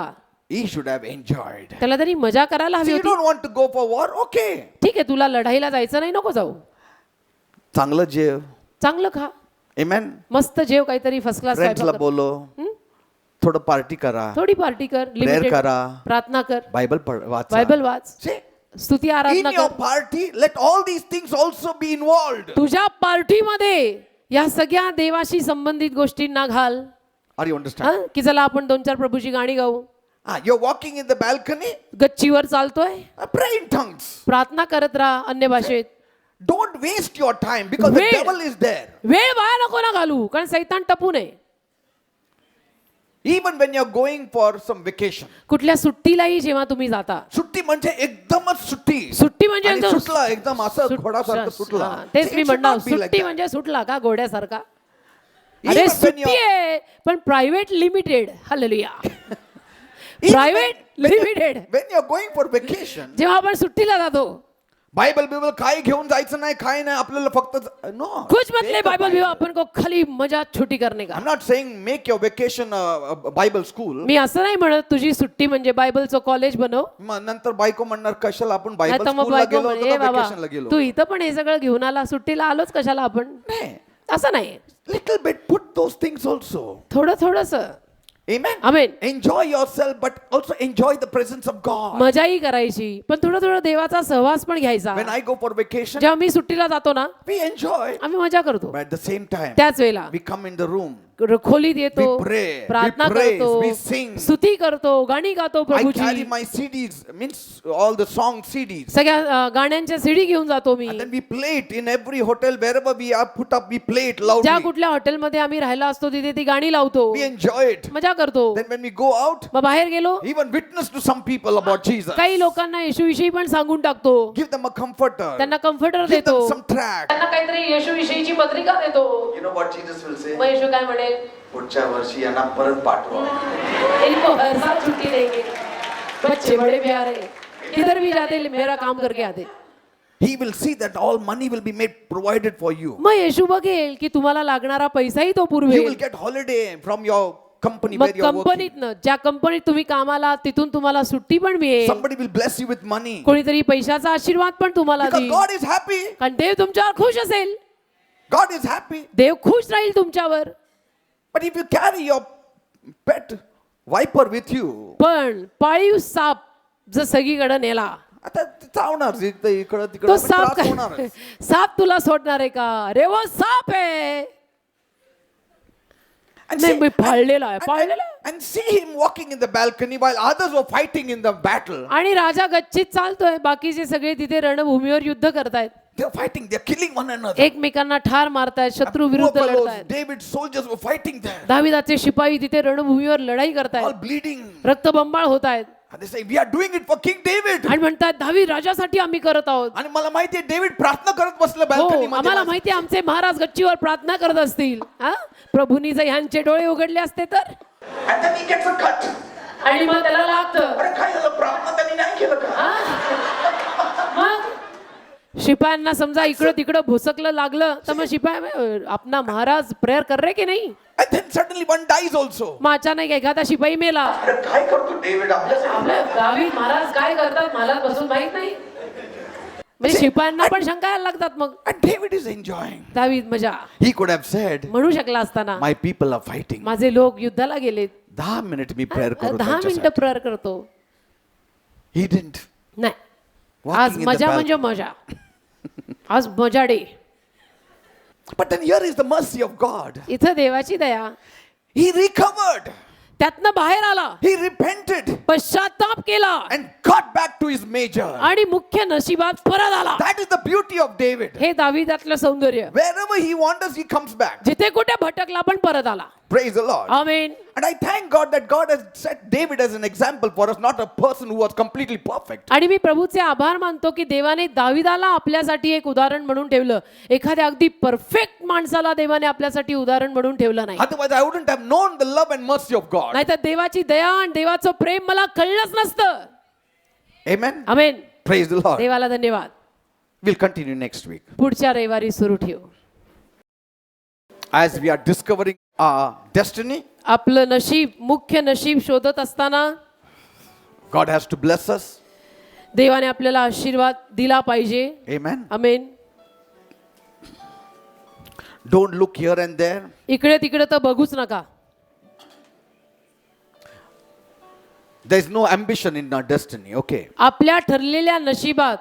he should have enjoyed. त्याला तरी मजा करायला हवी So you होती. don't want to go for war? Okay. ठीक आहे, तुला लढाईला जायचं नाही, नको जाऊ, चांगलं जेव. चांगलं खा, Amen. मस्त जेव, काहीतरी फर्स्ट क्लास फ्रेंड्सला बोलो, थोडं पार्टी करा, थोडी पार्टी कर, प्रेयर limited करा, प्रार्थना कर, बायबल वाचा. बायबल वाच, See, स्तुती in आराधना your कर. party, let all these things also be involved. तुझ्या पार्टीमध्ये या सगळ्या देवाशी संबंधित गोष्टींना घाल. Are you understanding? की चला आपण 2-4 प्रभूची गाणी गाऊ, You're walking in the balcony, गच्चीवर चालतोय, pray in tongues. प्रार्थना करत राहा अन्य भाषेत. Don't waste your time because the Wait. devil is there. वेळ वाया नको ना घालू, कारण सैतान टपू नये. Even when you're going for some vacation. कुठल्या सुट्टीलाही जेव्हा तुम्ही जाता, सुट्टी म्हणजे एकदमच सुट्टी. सुट्टी एकदम सुटला एकदम असं घोडासारखं सुटला. हा, तेच It मी should म्हणणार not be like सुट्टी that. म्हणजे सुटला का घोड्यासारखा. Even अरे when सुट्टी you're- आहे पण private limited. Hallelujah. Even private when- limited. when you're going for vacation, जेव्हा आपण सुट्टीला जातो, बायबल बिबल काही घेऊन जायचं नाही, काही नाही, आपल्याला फक्त नो. कुछ मतलब बाइबल भी अपन को खाली मजा छुट्टी करने का. I'm not saying make your vacation a Bible school. मी असं नाही म्हणत तुझी सुट्टी म्हणजे बायबलचं कॉलेज बनव. मग नंतर बायको म्हणणार कशाला आपण नाही बायबल तर मग स्कूलला बायको गेलो म्हणे, होतो "ए का बाबा vacationला गेलो तू इथं पण हे सगळं घेऊन आला, सुट्टीला आलोच कशाला आपण." नाही. असं नाही. Little bit put those things also. थोडस Amen. Amen. Enjoy yourself, but also enjoy the presence of God. मजाही करायची पण थोडं देवाचा सहवास पण घ्यायचा. When I go for vacation, जेव्हा मी सुट्टीला जातो ना we enjoy, आम्ही मजा करतो. but at the same time, त्याच वेळेला we come in the room. खोलीत येतो, We pray, प्रार्थना we praise, करतो, we sing. स्तुती करतो, गाणी गातो I carry प्रभूची. my CDs, means all the song CDs. सगळ्या गाण्यांच्या सीडी घेऊन जातो मी. And then we play it in every hotel, wherever we are put up, we play it ज्या loudly. कुठल्या हॉटेलमध्ये आम्ही राहिला असतो तिथे ती गाणी लावतो, We enjoy it. मजा करतो. Then when we go out, मग बाहेर गेलो even witness to some people about Jesus. काही लोकांना येशूविषयी पण सांगून टाकतो, Give them a comforter. त्यांना कम्फर्टर Give देतो, them some track. त्यांना काहीतरी येशूविषयीची पत्रिका देतो. You know what Jesus will say? मग येशू काय म्हणेल, पुढच्या वर्षी यांना परत पाठवा. इनको हर साल छुट्टी देंगे, बच्चे बड़े प्यारे, किधर भी जाते मेरा काम करके आते. He will see that all money will be made provided for you. मग येशू बघेल की तुम्हाला लागणारा पैसाही तो You will पुरवेल. get holiday from your company मग where you are working. कंपनीतनं ज्या कंपनीत तुम्ही कामाला तिथून तुम्हाला सुट्टी पण मिळेल. Somebody will bless you with money. कोणीतरी पैशाचा आशीर्वाद पण तुम्हाला Because देईल. God is happy. कारण देव तुमच्यावर खुश असेल. God is happy. देव खुश राहील तुमच्यावर. But if you carry your pet viper with you, पण पाळीव साप जर सगळीकडे नेला आता ते चावणार इकडं तिकडं तो पण साप त्रास होणार. काय साप तुला सोडणार आहे का. अरे वो साप आहे. And नाही see- मी पाळलेला आहे, and- पाळलेला आहे. and see him walking in the balcony while others were fighting in the battle. आणि राजा गच्चीत चालतोय, बाकीचे सगळे तिथे रणभूमीवर युद्ध करतायत, They're fighting, they're killing one another. एकमेकांना ठार मारतायत, शत्रू Poor विरुद्ध fellows, लढतायत. David's soldiers were fighting there, दाविदाचे शिपाई तिथे रणभूमीवर लढाई all करतायत, bleeding. रक्तबंबाळ होत आहेत. And they say, we are doing it for King David. आणि म्हणतात दावीद राजासाठी आम्ही करत आहोत. आणि मला माहितीये डेव्हिड प्रार्थना करत बसलं हो balcony आम्हाला मध्ये. माहिती आहे आमचे महाराज गच्चीवर प्रार्थना करत असतील. हा प्रभूनी जर ह्यांचे डोळे उघडले असते तर. And then he gets a cut. आणि मग त्याला लागतं. अरे काय झालं, प्रार्थना त्यांनी नाही केलं का? मग शिपायांना समजा इकडं तिकडं भुसकलं लागलं तर मग शिपाई आपला महाराज प्रेयर कर रहे की नाही. And then suddenly one dies also. मग अचानक एखादा शिपाई मेला. अरे काय करतो डेव्हिड आपल्यासाठी? आपल्या दावीद महाराज काय करतात मला बसून माहित नाही. म्हणजे शिपायांना पण शंका यायला लागतात. मग And David is enjoying. दावीद मजा He could have said, म्हणू शकला असताना my people are fighting. माझे लोक युद्धाला गेलेत, 10 मिनिट मी प्रेयर करू 10 मिनिटं त्यांच्यासाठी. प्रेयर करतो. He didn't. नाही Walking आज in the मजा balcony. म्हणजे मजा. आज मजा day. But then here is the mercy of God. इथं देवाची दया. He recovered. त्यातनं बाहेर आला, He repented पश्चाताप केला and got back to his major. आणि मुख्य नशिबात परत आला. That is the beauty of David. हे दाविदातलं सौंदर्य. Wherever he wanders, he comes back. जिथे कुठे भटकला पण परत आला. Praise the Lord. Amen. And I thank God that God has set David as an example for us, not a person who was completely perfect. आणि मी प्रभूचे आभार मानतो की देवाने दाविदाला आपल्यासाठी एक उदाहरण म्हणून ठेवलं. एखाद्या अगदी परफेक्ट माणसाला देवाने आपल्यासाठी उदाहरण म्हणून ठेवलं नाही. Otherwise, I wouldn't have known the love and mercy of God. नाहीतर देवाची दया आणि देवाचं प्रेम मला कळलंच नसतं. Amen. Amen. Praise the Lord. देवाला धन्यवाद. We'll continue next week. पुढच्या रविवारी सुरू ठेवू. As we are discovering our destiny, आपलं नशीब, मुख्य नशीब शोधत असताना God has to bless us. देवाने आपल्याला आशीर्वाद दिला पाहिजे. Amen. Amen. Don't look here and there. इकडे तिकडे तर बघूच नका. There is no ambition in our destiny. Okay. आपल्या ठरलेल्या नशिबात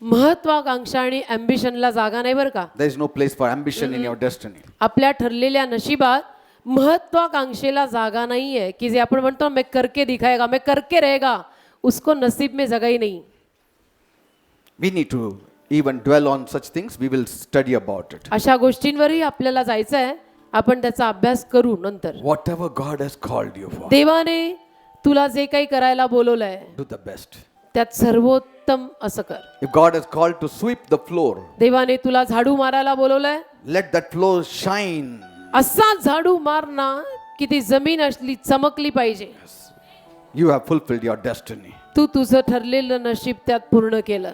महत्वाकांक्षा आणि अँबिशनला जागा नाही बरं का. There is no place for ambition in your destiny. आपल्या ठरलेल्या नशिबात महत्वाकांक्षेला जागा नाही है कि जे आपण म्हणतो मैं करके दिखाएगा, मैं करके रहेगा, उसको नसीब में जगह ही नहीं. We need to even dwell on such things. We will study about it. अशा गोष्टींवरही आपल्याला जायचं आहे. आपण त्याचा अभ्यास करू नंतर. Whatever God has called you for, देवाने तुला जे काही करायला बोलवलंय do the best. त्यात सर्वोत्तम उत्तम असं कर. If God has called to sweep the floor, देवाने तुला झाडू मारायला बोलवलंय, let that floor shine. असा झाडू मार ना की ती जमीन असली चमकली पाहिजे. You have fulfilled your destiny. तू तुझं ठरलेलं नशीब त्यात पूर्ण केलं.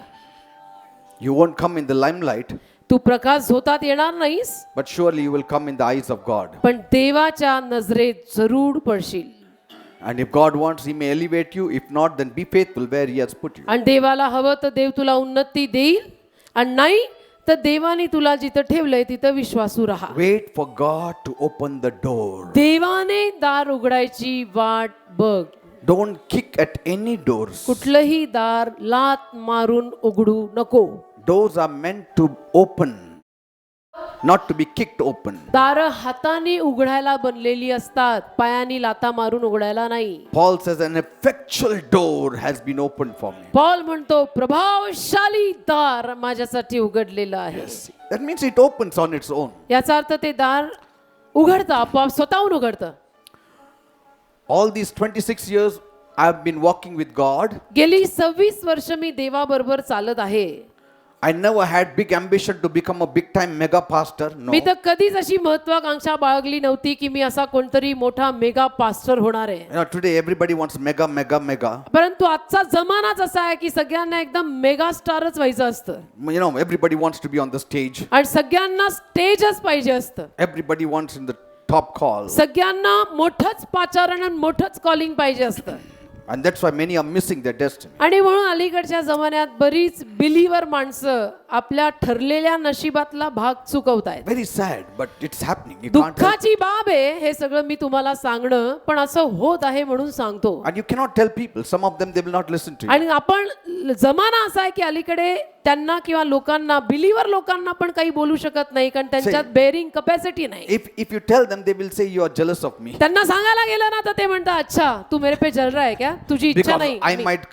You won't come in the limelight, तू प्रकाश होतात येणार नाहीस, but surely you will come in the eyes of God. पण देवाच्या नजरेत जरूर पडशील. And if God wants, He may elevate you. If not, then be faithful where He has put you. आणि देवाला हवं तर देव तुला उन्नती देईल, आणि नाही तर देवाने तुला जिथं ठेवलंय तिथं विश्वासू राहा. Wait for God to open the door. देवाने दार उघडायची वाट बघ. Don't kick at any doors. कुठलंही दार लात मारून उघडू नको. Doors are meant to open, not to be kicked open. दारं हाताने उघडायला बनलेली असतात, पायाने लाता मारून उघडायला नाही. Paul says, an effectual door has been opened for me. Paul म्हणतो प्रभावशाली दार माझ्यासाठी उघडलेलं आहे. That means it opens on its own. याचा अर्थ ते दार उघडतं, आपोआप स्वतःहून उघडतं. All these 26 years I have been walking with God. गेली 26 वर्ष मी देवाबरोबर चालत आहे. I never had big ambition to become a big time mega pastor. No. मी तर कधीच अशी महत्वाकांक्षा बाळगली नव्हती की मी असा कोणतरी मोठा मेगा पास्टर होणार आहे. You know, today everybody wants mega. परंतु आजचा जमानाच असा आहे की सगळ्यांना एकदम मेगा स्टारच व्हायचं असतं. You know, everybody wants to be on the stage. आणि सगळ्यांना स्टेजच पाहिजे असतं. Everybody wants in the top call. सगळ्यांना मोठंच पाचारण आणि मोठंच कॉलिंग पाहिजे असतं. And that's why many are missing their destiny. आणि म्हणून अलीकडच्या जमान्यात बरीच बिलीवर माणसं आपल्या ठरलेल्या नशिबातला भाग चुकवतायत. Very sad, but it's happening. You can't help. दुःखाची बाब आहे हे सगळं मी तुम्हाला सांगणं, पण असं होत आहे म्हणून सांगतो. And you cannot tell people. Some of them, they will not listen to you. आणि आपण जमाना असा आहे की अलीकडे त्यांना किंवा लोकांना बिलीवर लोकांना पण काही बोलू शकत नाही, कारण त्यांच्यात बेअरिंग कपॅसिटी नाही. If you tell them, they will say you are jealous of me. त्यांना सांगायला गेलं ना तर ते म्हणतात अच्छा तू मेरे पे जल रहा है क्या, तुझी इच्छा Because नाही. I might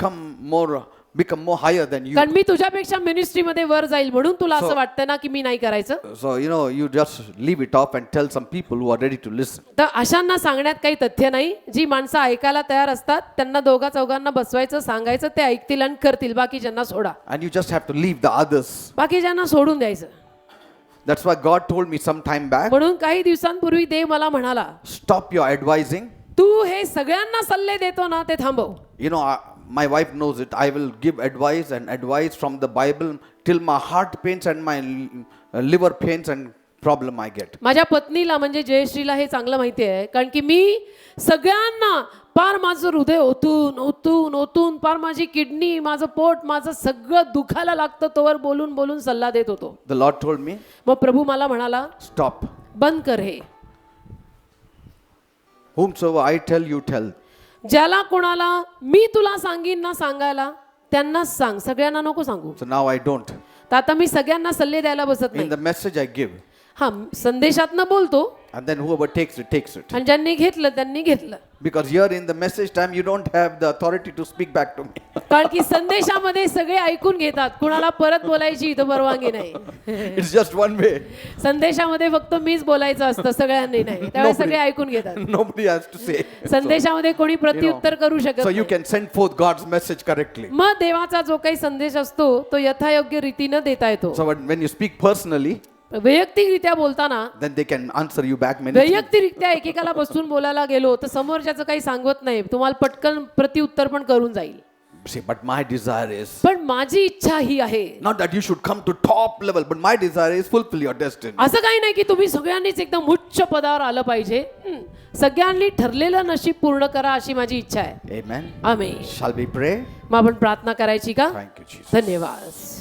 become more higher than you. कारण मी तुझ्यापेक्षा मिनिस्ट्रीमध्ये वर जाईल म्हणून तुला असं So- वाटतं ना की मी नाही करायचं. So, you know, you just leave it off and tell some people who are ready to listen. तर अशांना सांगण्यात काही तथ्य नाही. जी माणसं ऐकायला तयार असतात त्यांना दोघा चौघांना बसवायचं, सांगायचं, ते ऐकतील आणि करतील. बाकीच्यांना सोडा. And you just have to leave the others. बाकीच्यांना सोडून द्यायचं. That's why God told me some time back, म्हणून काही दिवसांपूर्वी देव मला म्हणाला stop your advising. तू हे सगळ्यांना सल्ले देतो ना ते थांबव. You know, my wife knows it. I will give advice and advice from the Bible till my heart pains and my liver pains and problem I get. माझ्या पत्नीला म्हणजे जयश्रीला हे चांगलं माहिती आहे, कारण की मी सगळ्यांना पार माझं हृदय ओतून ओतून ओतून पार माझी किडनी, माझं पोट, माझं सगळं दुखायला लागतं तोवर बोलून बोलून सल्ला देत होतो. The Lord told me, मग प्रभू मला म्हणाला stop. बंद कर हे. Whomsoever I tell, you tell. ज्याला कोणाला मी तुला सांगीन ना सांगायला त्यांनाच सांग, सगळ्यांना नको सांगू. So now I don't. तर आता मी सगळ्यांना सल्ले द्यायला बसत In नाही. the message I give, हा संदेशातनं बोलतो and then whoever takes it, takes it. आणि ज्यांनी घेतलं त्यांनी घेतलं. Because here in the message time, you don't have the authority to speak back to me. कारण की संदेशामध्ये सगळे ऐकून घेतात, कुणाला परत बोलायची इथं परवानगी नाही. It's just one way. संदेशामध्ये फक्त मीच बोलायचं असतं, सगळ्यांनी नाही. त्यावेळी सगळे ऐकून घेतात. Nobody has to say. संदेशामध्ये कोणी प्रत्युत्तर करू शकत So you नाही. can send forth God's message correctly. मग देवाचा जो काही संदेश असतो तो यथायोग्य रीतीनं देता येतो. So when you speak personally, वैयक्तिकरित्या बोलताना then they can answer you back many things. वैयक्तिकरित्या एकेकाला बसून बोलायला गेलो तर समोरच्याचं काही सांगत नाही, तुम्हाला पटकन प्रत्युत्तर पण करून जाईल. See, but my desire is पण माझी इच्छा ही आहे, not that you should come to top level, but my desire is fulfill your destiny. असं काही नाही की तुम्ही सगळ्यांनीच एकदम उच्च पदावर आलं पाहिजे. सगळ्यांनी ठरलेलं नशीब पूर्ण करा अशी माझी इच्छा आहे. Amen. Amen. Shall we pray? मग आपण प्रार्थना करायची का? Thank you, Jesus. धन्यवाद.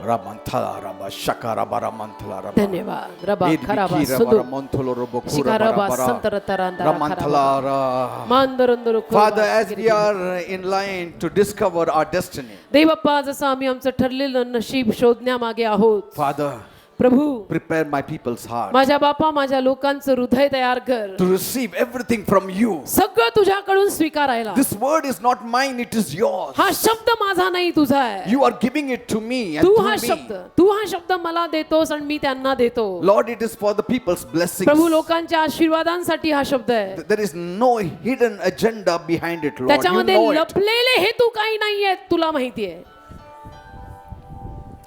Ramanthala raba shakara bara manthala raba. धन्यवाद. रबा खराबा Idbikira सुंदू bara mantolo robo kura शिकारबा bara bara. संतरतरांदरा Ramanthala ra. मांदरंदरो Father, as we are in line to discover our destiny, देव बाप्पा जसं आम्ही आमचं ठरलेलं नशीब शोधण्यामागे आहोत, Father, Prabhu prepare my people's heart माझ्या बापा माझ्या लोकांचं हृदय तयार कर, to receive everything from you. सगळं तुझ्याकडून स्वीकारायला. This word is not mine, it is yours. हा शब्द माझा नाही तुझा आहे. You are giving it to me and Tu through हा me. शब्द मला देतोस आणि मी त्यांना देतो. Lord, it is for the people's blessings. प्रभू लोकांच्या आशीर्वादांसाठी हा शब्द आहे. There is no hidden agenda behind it, Lord. You त्याच्यामध्ये know it. लपलेले हेतू काही नाहीये, तुला माहिती आहे.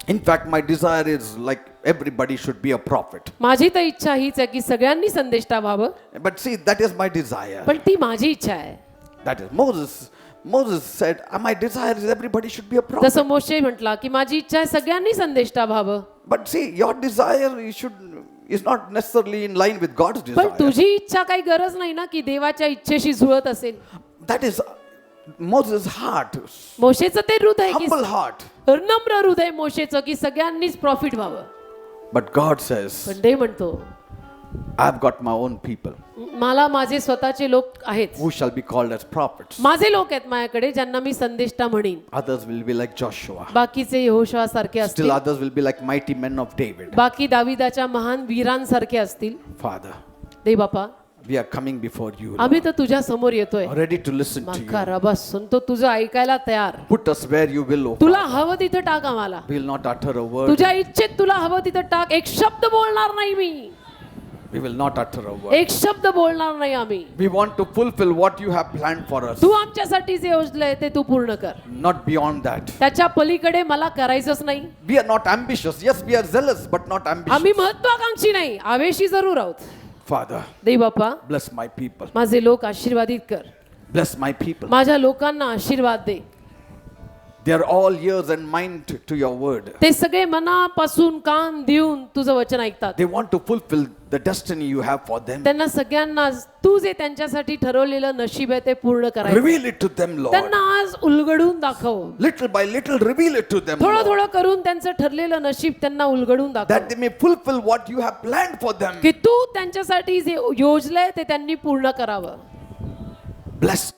In fact, my desire is like everybody should be a prophet. माझी तर इच्छा हीच आहे की सगळ्यांनी संदेष्टा व्हावं, But see, that is my desire. पण ती माझी इच्छा आहे. That is Moses said, my desire is everybody should be a prophet. जसं मोशे म्हटला की माझी इच्छा आहे सगळ्यांनी संदेष्टा व्हावं. But see, your desire is not necessarily in line with God's पण desire. तुझी इच्छा काही गरज नाही ना की देवाच्या इच्छेशी जुळत असेल. That is Moses' heart, मोशेचं ते हृदय की humble heart. नम्र हृदय मोशेचं की सगळ्यांनीच प्रॉफिट व्हावं. But God says, पण देव म्हणतो I've got my own people मला माझे स्वतःचे लोक आहेत, who shall be called as prophets. माझे लोक आहेत माझ्याकडे ज्यांना मी संदेष्टा म्हणीन. Others will be like Joshua. बाकीचे यहोशुआ सारखे Still असतील, others will be like mighty men of David. बाकी दाविदाच्या महान वीरांसारखे असतील. Father, देव बापा we are coming before you, Lord, आम्ही तर तुझ्या समोर येतोय. ready to listen to you. माका रबा सुनतो, तुझं ऐकायला तयार. Put us where you will, O तुला Father. हवं तिथं टाक आम्हाला. We will not utter a word. तुझ्या इच्छेत तुला हवं तिथं टाक. एक शब्द बोलणार नाही मी, We will not utter a word. एक शब्द बोलणार नाही आम्ही. We want to fulfill what you have planned for us. तू आमच्यासाठी जे योजलंय ते तू पूर्ण कर. Not beyond that. त्याच्या पलीकडे मला करायचंच नाही. We are not ambitious. Yes, we are zealous, but not ambitious. आम्ही महत्वाकांक्षी नाही, आवेशी जरूर आहोत. Father, Dev Bappa bless my people. माझे लोक आशीर्वादित कर. Bless my people. माझ्या लोकांना आशीर्वाद दे. They are all ears and mind to your word. ते सगळे मनापासून कान देऊन तुझं वचन ऐकतात. They want to fulfill the destiny you have for them. त्यांना सगळ्यांना तू जे त्यांच्यासाठी ठरवलेलं नशीब आहे ते पूर्ण करायचं. Reveal it to them, Lord. त्यांना आज उलगडून दाखव. Little by little, reveal it to them, थोडं Lord, थोडं करून त्यांचं ठरलेलं नशीब त्यांना उलगडून that दाखव. they may fulfill what you have planned for them. की तू त्यांच्यासाठी जे योजलंय ते त्यांनी पूर्ण करावं. Bless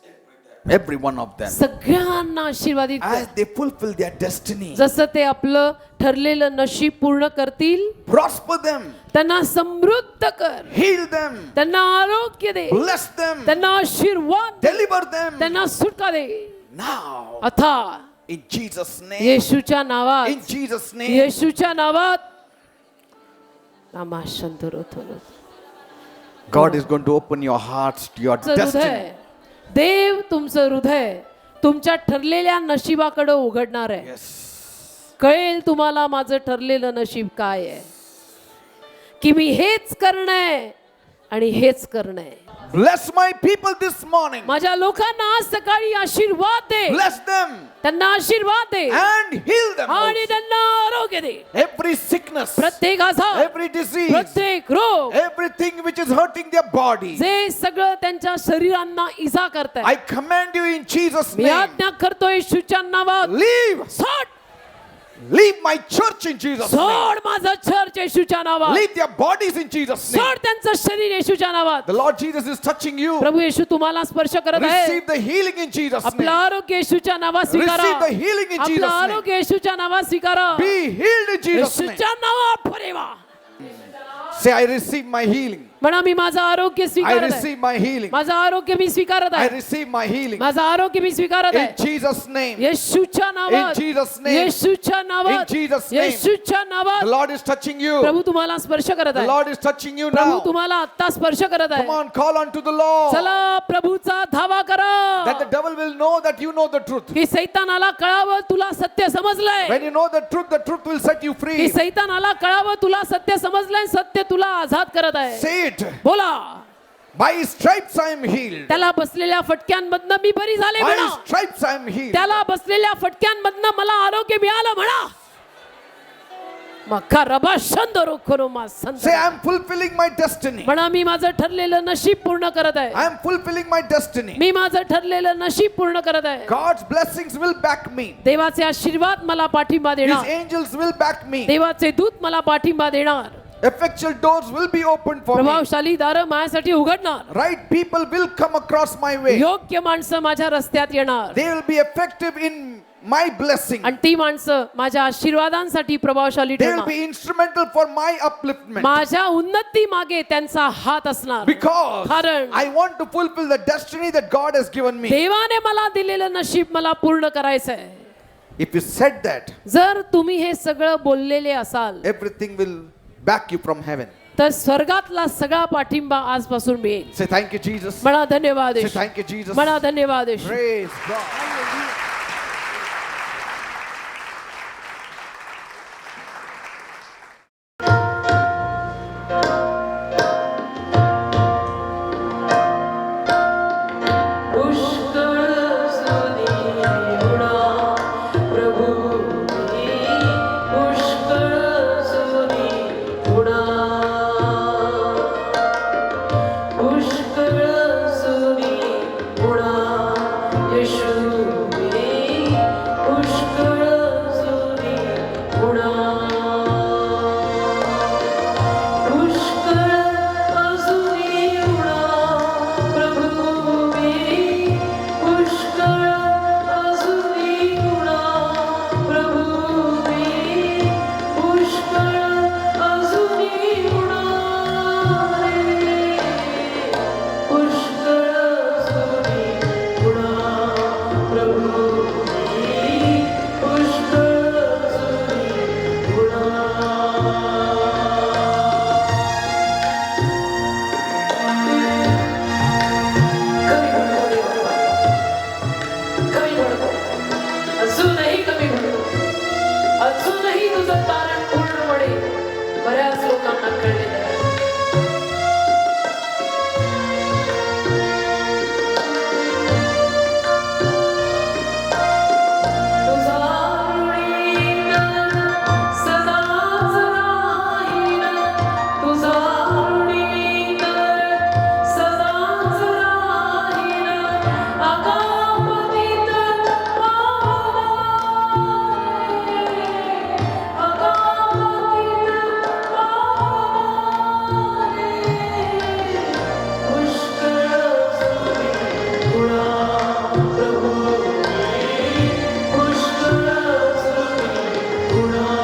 every one of them सगळ्यांना आशीर्वादित कर. as they fulfill their destiny. जसं ते आपलं ठरलेलं नशीब पूर्ण करतील, Prosper them, त्यांना समृद्ध कर, heal them, त्यांना आरोग्य दे, bless them, त्यांना आशीर्वाद दे, deliver them त्यांना सुटका दे. now. आता In Jesus' name. येशूच्या नावात, In Jesus' name. येशूच्या नावात नामाशंतरोथोनो. God is going to open your hearts to your तुमचं destiny. हृदय, देव तुमचं हृदय तुमच्या ठरलेल्या नशिबाकडे उघडणार आहे. Yes. कळेल तुम्हाला माझं ठरलेलं नशीब काय आहे, की मी हेच करणंय आणि हेच करणंय. Bless my people this morning. माझ्या लोकांना आज सकाळी आशीर्वाद दे, Bless them त्यांना आशीर्वाद दे and heal them. आणि also. त्यांना आरोग्य दे. Every sickness, प्रत्येक आजार, every disease, प्रत्येक रोग, everything which is hurting their body, जे सगळं त्यांच्या शरीरांना इजा करताय, I command you in Jesus' me name. आज्ञा करतोय येशूच्या नावात. Leave. सोड, Leave my church in Jesus' name. सोड माझं चर्च येशूच्या नावात. Leave their bodies in Jesus' name. सोड त्यांचं शरीर येशूच्या नावात. The Lord Jesus is touching you. प्रभू येशू तुम्हाला स्पर्श करत आहे. Receive the healing in Jesus' आपलं name. आरोग्य येशूच्या नावात स्वीकारा. Receive the healing in आपलं Jesus' name. आरोग्य येशूच्या नावात स्वीकारा. Be healed in Jesus' name. येशूच्या नावात फरेवा. Say, I receive my healing. म्हणा मी माझं आरोग्य I स्वीकारत आहे. receive my healing. माझं आरोग्य मी स्वीकारत I आहे. receive my healing. माझं आरोग्य मी स्वीकारत In आहे. Jesus' name. येशूच्या नावात, In Jesus' name. येशूच्या नावात, In Jesus' name. येशूच्या The नावात. Lord is touching you. प्रभू तुम्हाला स्पर्श करत The आहे. Lord is touching you Prabhu now. तुम्हाला आता स्पर्श करत Come आहे. on, call on to the Lord. चला प्रभूचा धावा That the करा, devil will know that you know the truth. की सैतानाला कळावं तुला सत्य समजलंय. When you know the truth will set you की free. सैतानाला कळावं तुला सत्य समजलंय, सत्य तुला आझाद करत आहे. Say it. बोला, By his stripes I am healed. त्याला बसलेल्या फटक्यांमधनं मी बरी झाले By म्हणा. his stripes I am healed. त्याला बसलेल्या फटक्यांमधनं मला आरोग्य मिळालं म्हणा. मक्का रबा शंदरो खरो मा संत. Say, I am fulfilling my destiny. म्हणा मी माझं ठरलेलं नशीब पूर्ण करत आहे. I am fulfilling my destiny. मी माझं ठरलेलं नशीब पूर्ण करत आहे. God's blessings will back me. देवाचे आशीर्वाद मला पाठिंबा His देणार. angels will back me. देवाचे दूत मला पाठिंबा देणार. Effectual doors will be opened for me. प्रभावशाली दारं माझ्यासाठी उघडणार. Right people will come across my way. योग्य माणसं माझ्या रस्त्यात येणार. They will be effective in my blessing. आणि ती माणसं माझ्या आशीर्वादांसाठी प्रभावशाली They will ठरणार. be instrumental for my upliftment. माझ्या उन्नती मागे त्यांचा हात असणार. Because कारण I want to fulfill the destiny that God has given me. देवाने मला दिलेलं नशीब मला पूर्ण करायचंय. If you said that, जर तुम्ही हे सगळं बोललेले असाल everything will back you from heaven. तर स्वर्गातला सगळा पाठिंबा आजपासून मिळेल. Say thank you, Jesus. म्हणा धन्यवाद Say Yeshu. thank you, Jesus. म्हणा धन्यवाद येशू. Praise God. पुष्कळ सुनीवडा प्रभू मी, पुष्कळ सुनीवडा, पुष्कळ सुनीवडा येशू मी, पुष्कळ सुनीवडा, पुष्कळ सुनीवडा प्रभू मी, पुष्कळ सुनीवडा प्रभू मी, पुष्कळ सुनीवडा रे, पुष्कळ सुनीवडा प्रभू मी, पुष्कळ सुनीवडा. कमी म्हणतो, अजूनही कमी म्हणतो, अजूनही तुझं तारण पूर्णपणे बऱ्याच लोकांना कळलेलं आहे. तुझा ऋणी सदाच राहील, तुझा ऋणी सदाच राहील, अगापतीत पावला रे, अगापतीत पावला रे, पुष्कळ सुनीवडा प्रभू मी, पुष्कळ सुनीवडा.